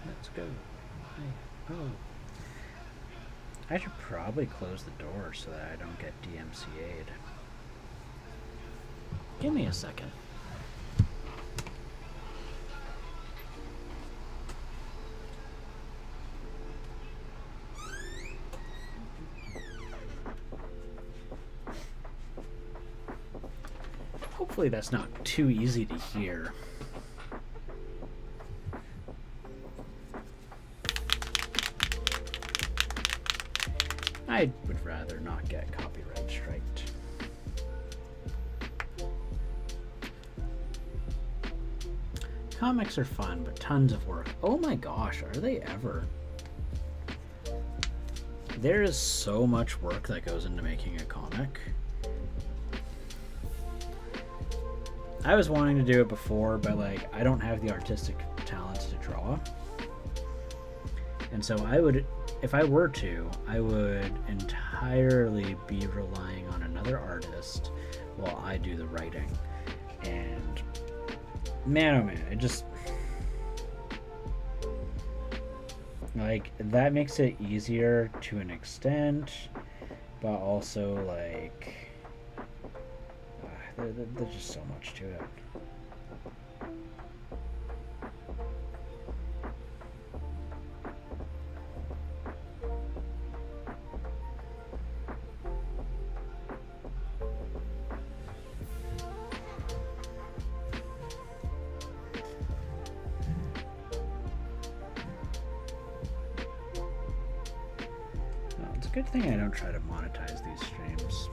Let's go. Oh. I should probably close the door so that I don't get DMCA'd. Give me a second. Hopefully that's not too easy to hear. I would rather not get copyright striked. Comics are fun, but tons of work. Oh my gosh, are they ever? There is so much work that goes into making a comic. I was wanting to do it before, but like I don't have the artistic talents to draw. And so I would, if I were to, I would entirely be relying on another artist while I do the writing. And man, oh man, it just, like, that makes it easier to an extent, but also like, there's just so much to it. Good thing I don't try to monetize these streams.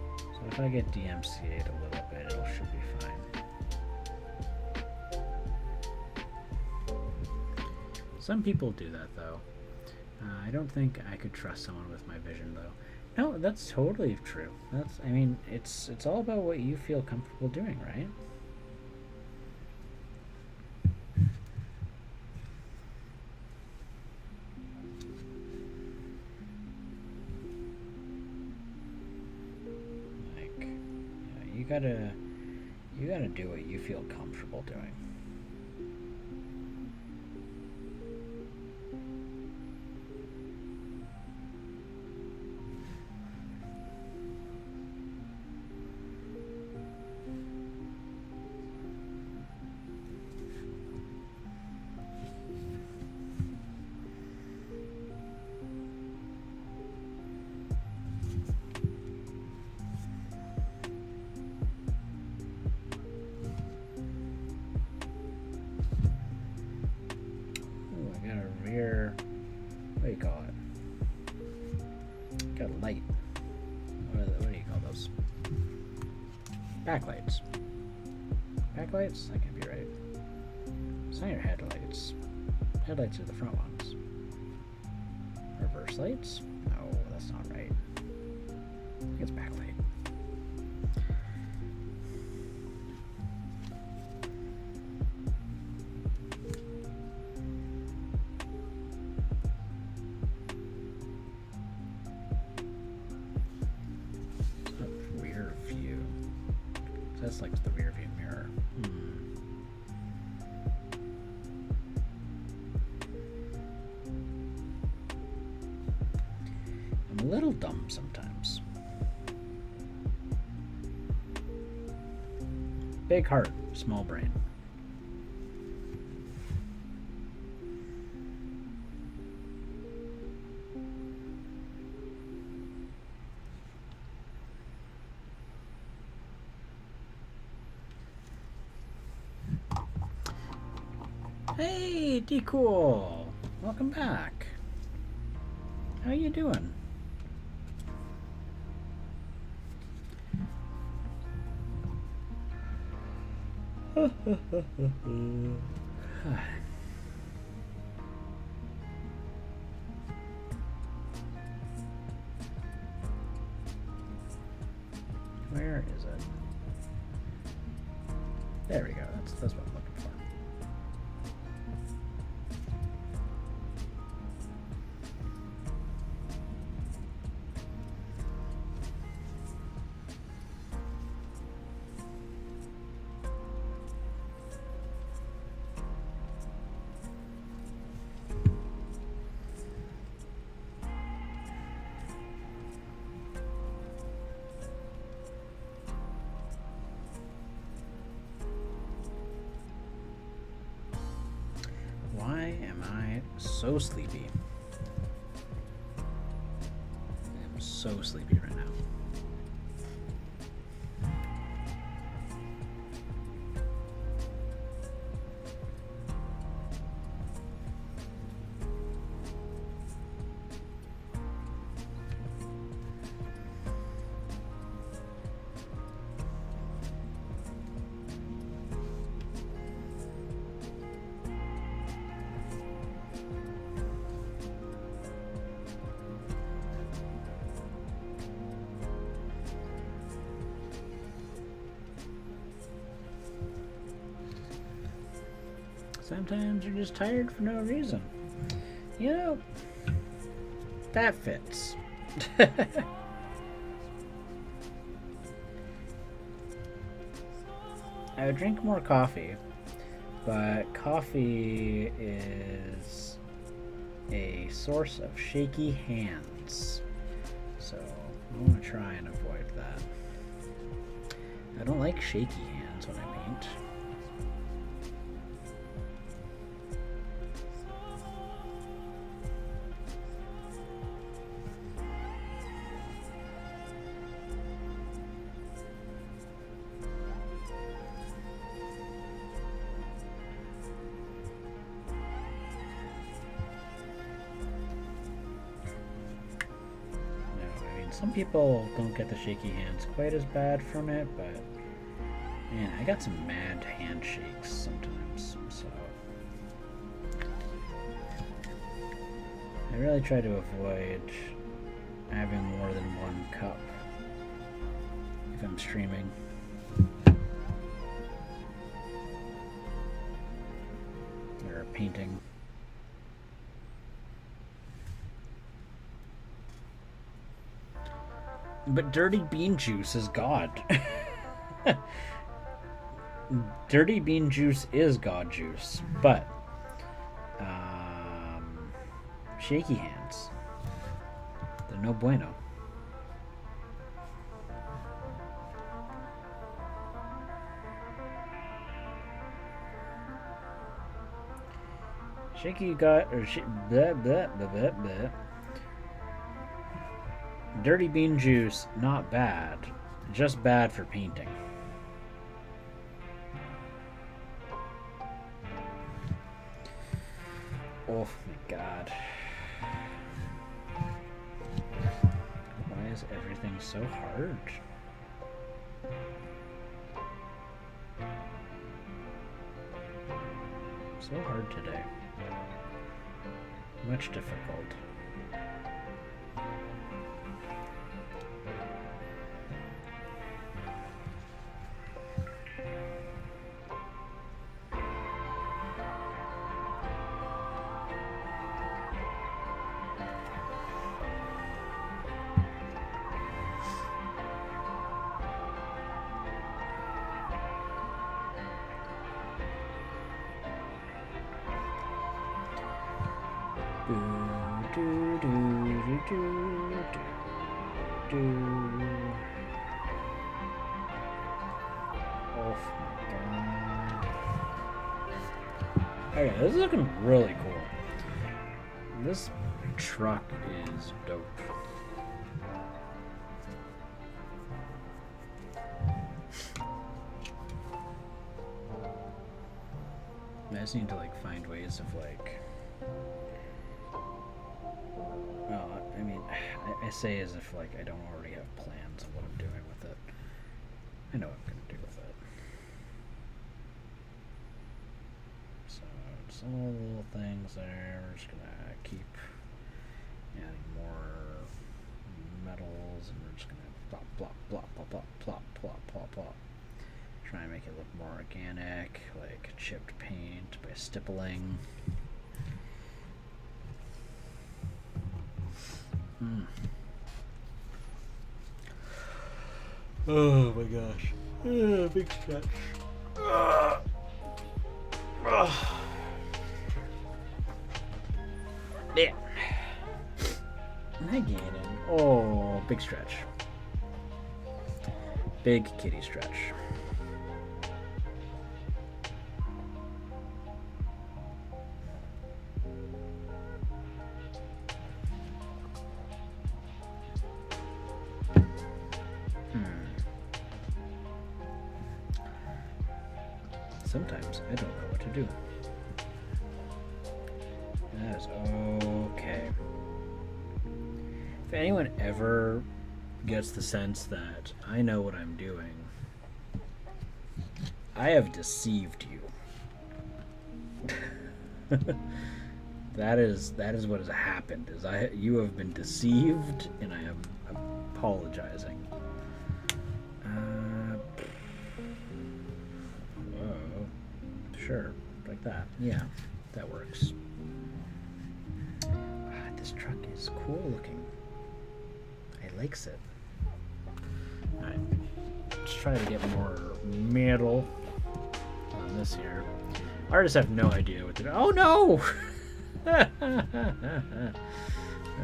So if I get DMCA'd a little bit, it should be fine. Some people do that though. I don't think I could trust someone with my vision though. No, that's totally true. I mean, it's all about what you feel comfortable doing, right? You gotta do what you feel comfortable doing. What do you call it? Got a light. What do you call those? Backlights. Backlights? That can't be right. It's not your headlights. Headlights are the front ones. Reverse lights? No, that's not right. I think it's backlight. That's like the rear view mirror. I'm a little dumb sometimes. Big heart. Small brain. Hey, D-Cool! Welcome back. How you doing? Where is it? There we go. That's what I'm looking for. Why am I so sleepy? I'm so sleepy right now. Sometimes you're just tired for no reason. You know, that fits. I would drink more coffee, but coffee is a source of shaky hands. So I want to try and avoid that. I don't like shaky hands when I paint. Some people don't get the shaky hands quite as bad from it, but man, I got some mad handshakes sometimes, so I really try to avoid having more than one cup if I'm streaming. Or painting. But dirty bean juice is God. Dirty bean juice is God juice, but shaky hands, they're no bueno. Shaky got or blah, blah, blah, blah, blah. Dirty bean juice, not bad, just bad for painting. Oh my god. Why is everything so hard? So hard today. Much difficult. Oh my god. Okay, this is looking really cool. This truck is dope. I just need to like find ways of like. Well, I mean, I say as if like I don't already have plans of what I'm doing with it. I know what I'm gonna do with it. So just all the little things there. We're just gonna keep adding more metals, and we're just gonna plop, plop, plop, plop, plop, plop, plop, plop, plop. Try and make it look more organic, like chipped paint by stippling. Oh my gosh. Big stretch. Yeah. Hi, Gannon. Oh, big stretch. Big kitty stretch. Sometimes I don't know what to do. That is okay. If anyone ever gets the sense that I know what I'm doing, I have deceived you. That is what has happened. You have been deceived, and I am apologizing. Sure, like that. Yeah, that works. This truck is cool looking. I likes it. Alright, let's try to get more metal on this here. I just have no idea what to do. Oh no!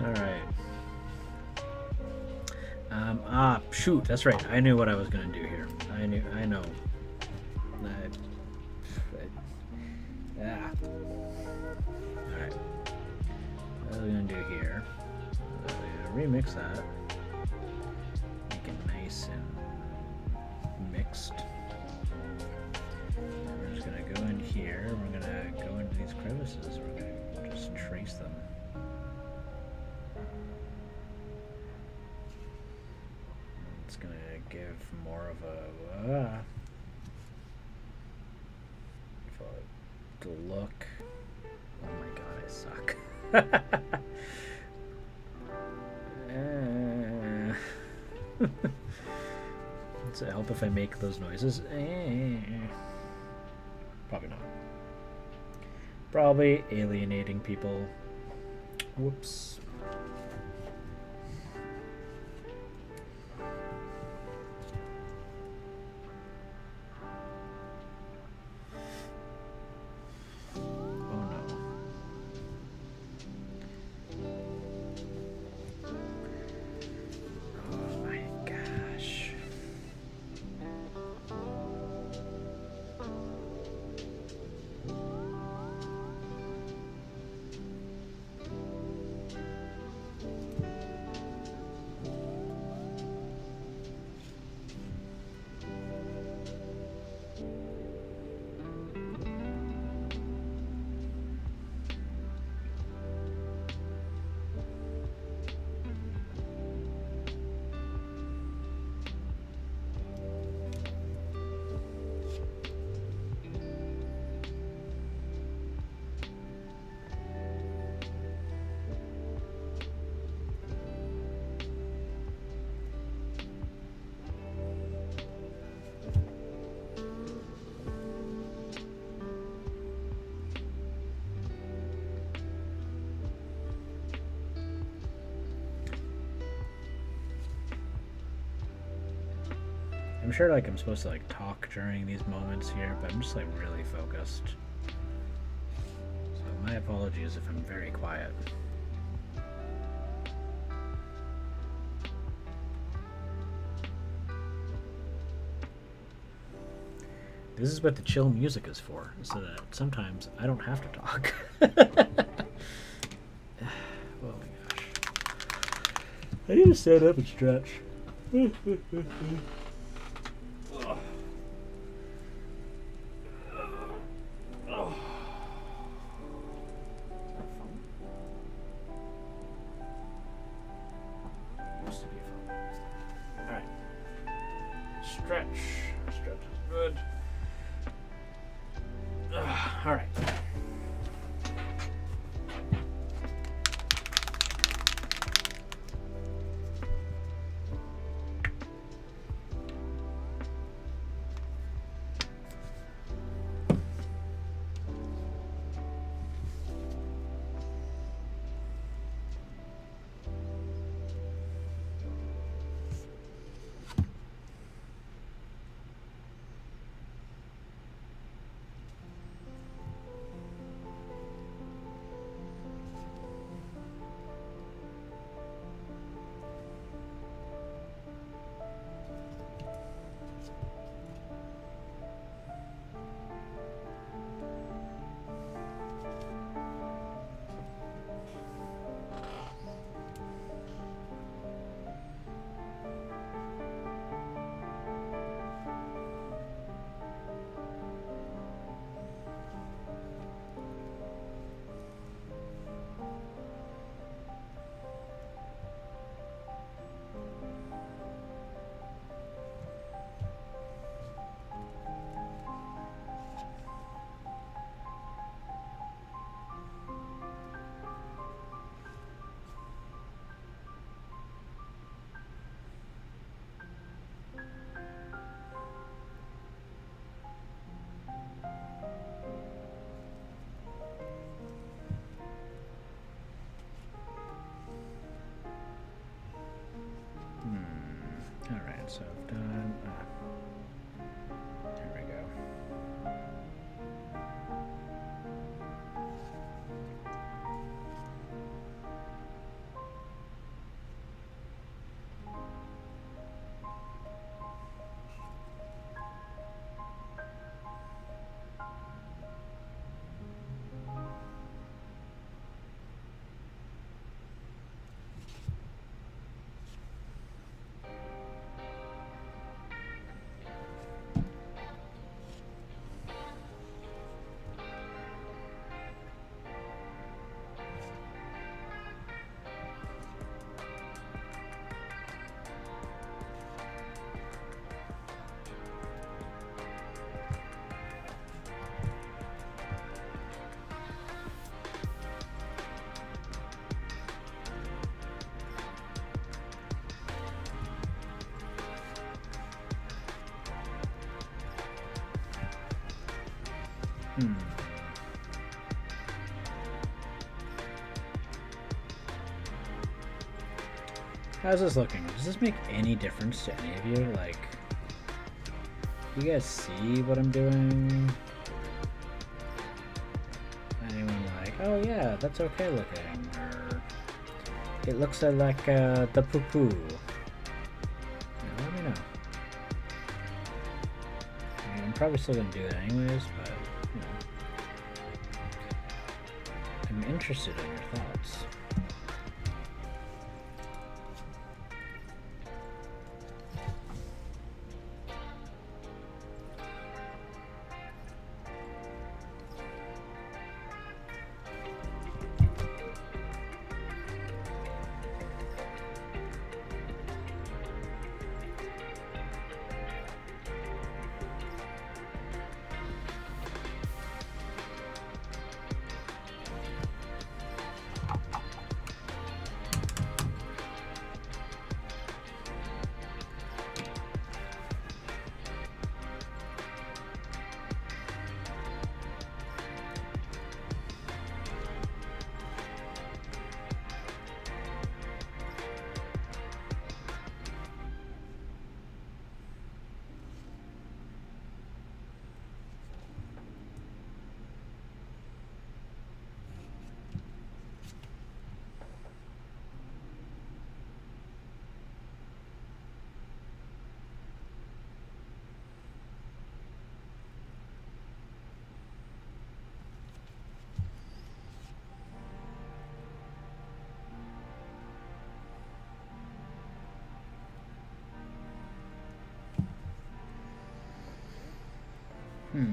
Alright. Shoot, that's right. I knew what I was gonna do here. I know. Yeah. Alright. What are we gonna do here? We're gonna remix that. Make it nice and mixed. And we're just gonna go in here. We're gonna go into these crevices. We're gonna just trace them. It's gonna give more of a look. Oh my god, I suck. Does it help if I make those noises? Probably not. Probably alienating people. Whoops. I'm sure like I'm supposed to like talk during these moments here, but I'm just like really focused. So my apologies if I'm very quiet. This is what the chill music is for, so that sometimes I don't have to talk. Oh my gosh. I need to stand up and stretch. Stretch. Stretch is good. All right. All right, so I've done. There we go. How's this looking? Does this make any difference to any of you? Like, do you guys see what I'm doing? Anyone like, oh yeah, that's okay looking, or it looks like the poo-poo. Let me know. I mean, I'm probably still gonna do it anyways, but you know, I'm interested in your thoughts. Hmm.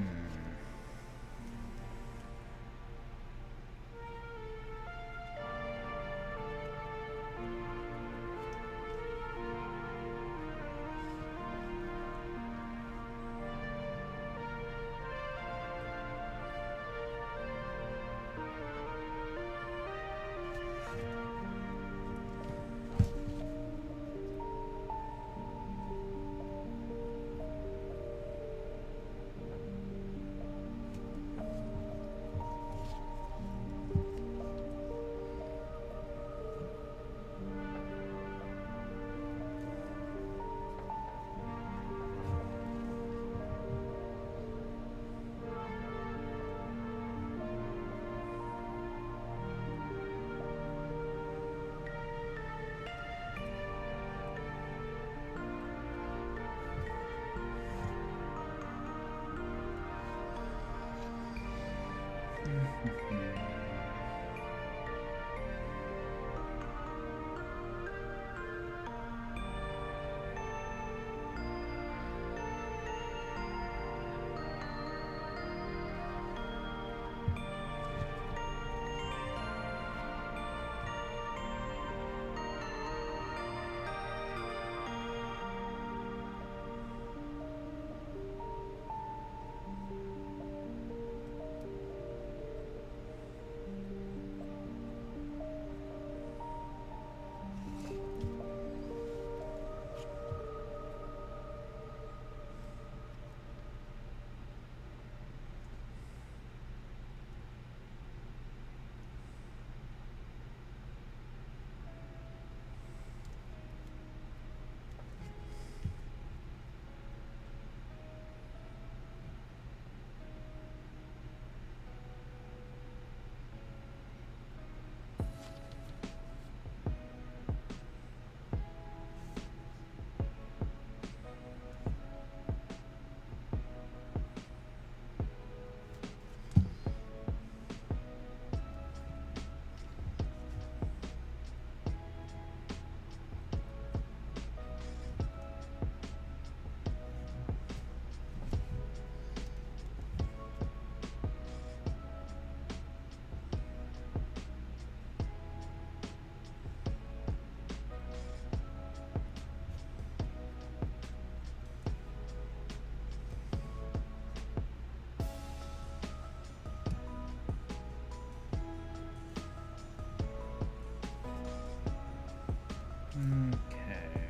Okay.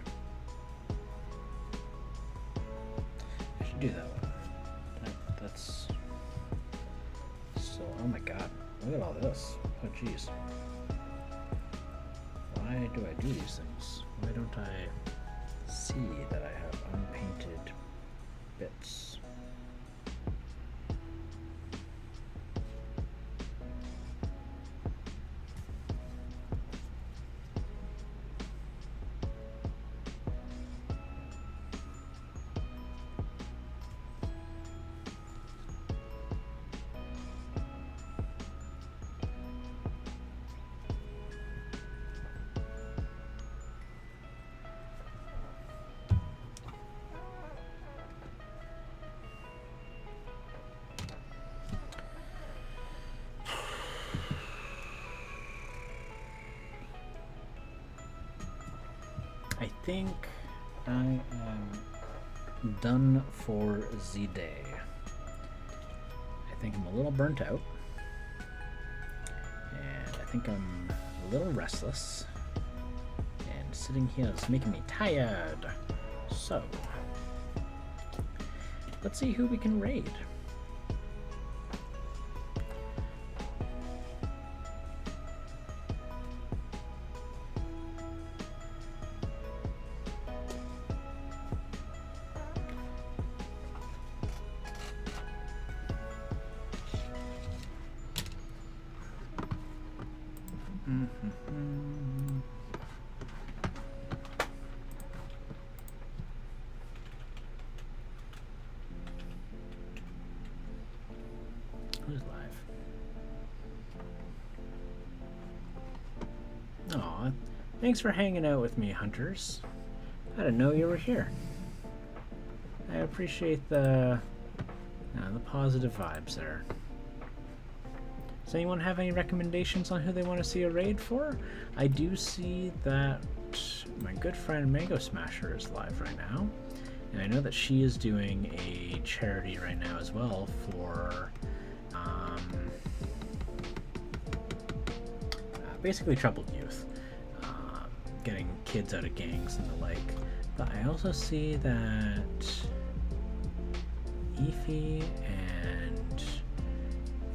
I should do that one. That's so. Oh my god! Look at all this. Oh jeez. Why do I do these things? Why don't I see that I have unpainted bits? I think I am done for the day. I think I'm a little burnt out, and I think I'm a little restless, and sitting here is making me tired. So, let's see who we can raid. Who's live? Aw, thanks for hanging out with me, hunters. I didn't know you were here. I appreciate the The positive vibes there. Does anyone have any recommendations on who they want to see a raid for? I do see that my good friend Mango Smasher is live right now. And I know that she is doing a charity right now as well for basically troubled youth. Getting kids out of gangs and the like. But I also see that Eefy and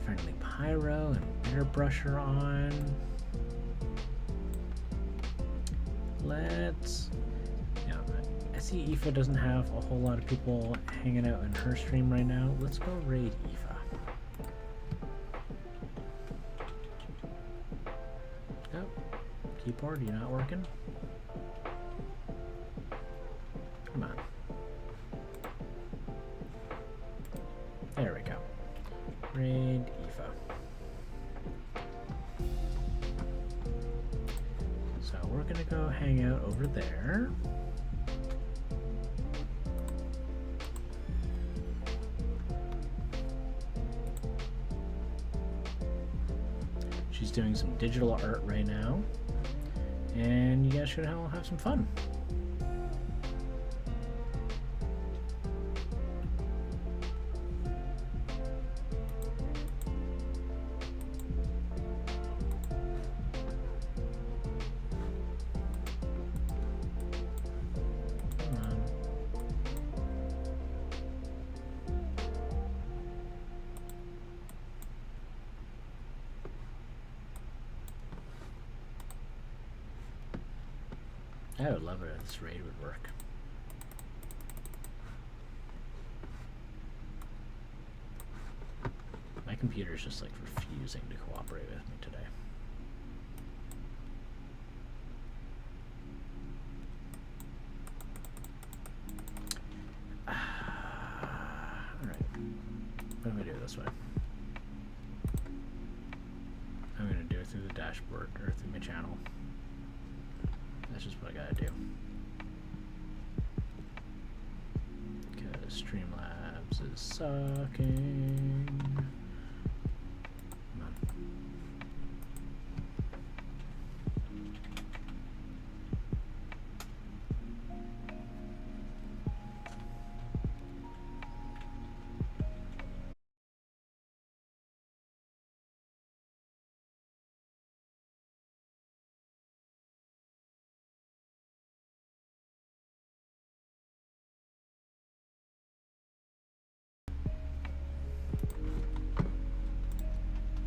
Friendly Pyro and Bitterbrush are on. Let's... Yeah, I see Aoife doesn't have a whole lot of people hanging out in her stream right now. Let's go raid Aoife. Oh, keyboard, you not working? Come on. There we go. Raid Aoife. So we're gonna go hang out over there. She's doing some digital art right now, and you guys should all have some fun. I would love it if this raid would work. My computer's just like refusing to cooperate with me today. Alright. What do I do this way? I'm gonna do it through the dashboard or through my channel. That's just what I gotta do. Because Streamlabs is sucking.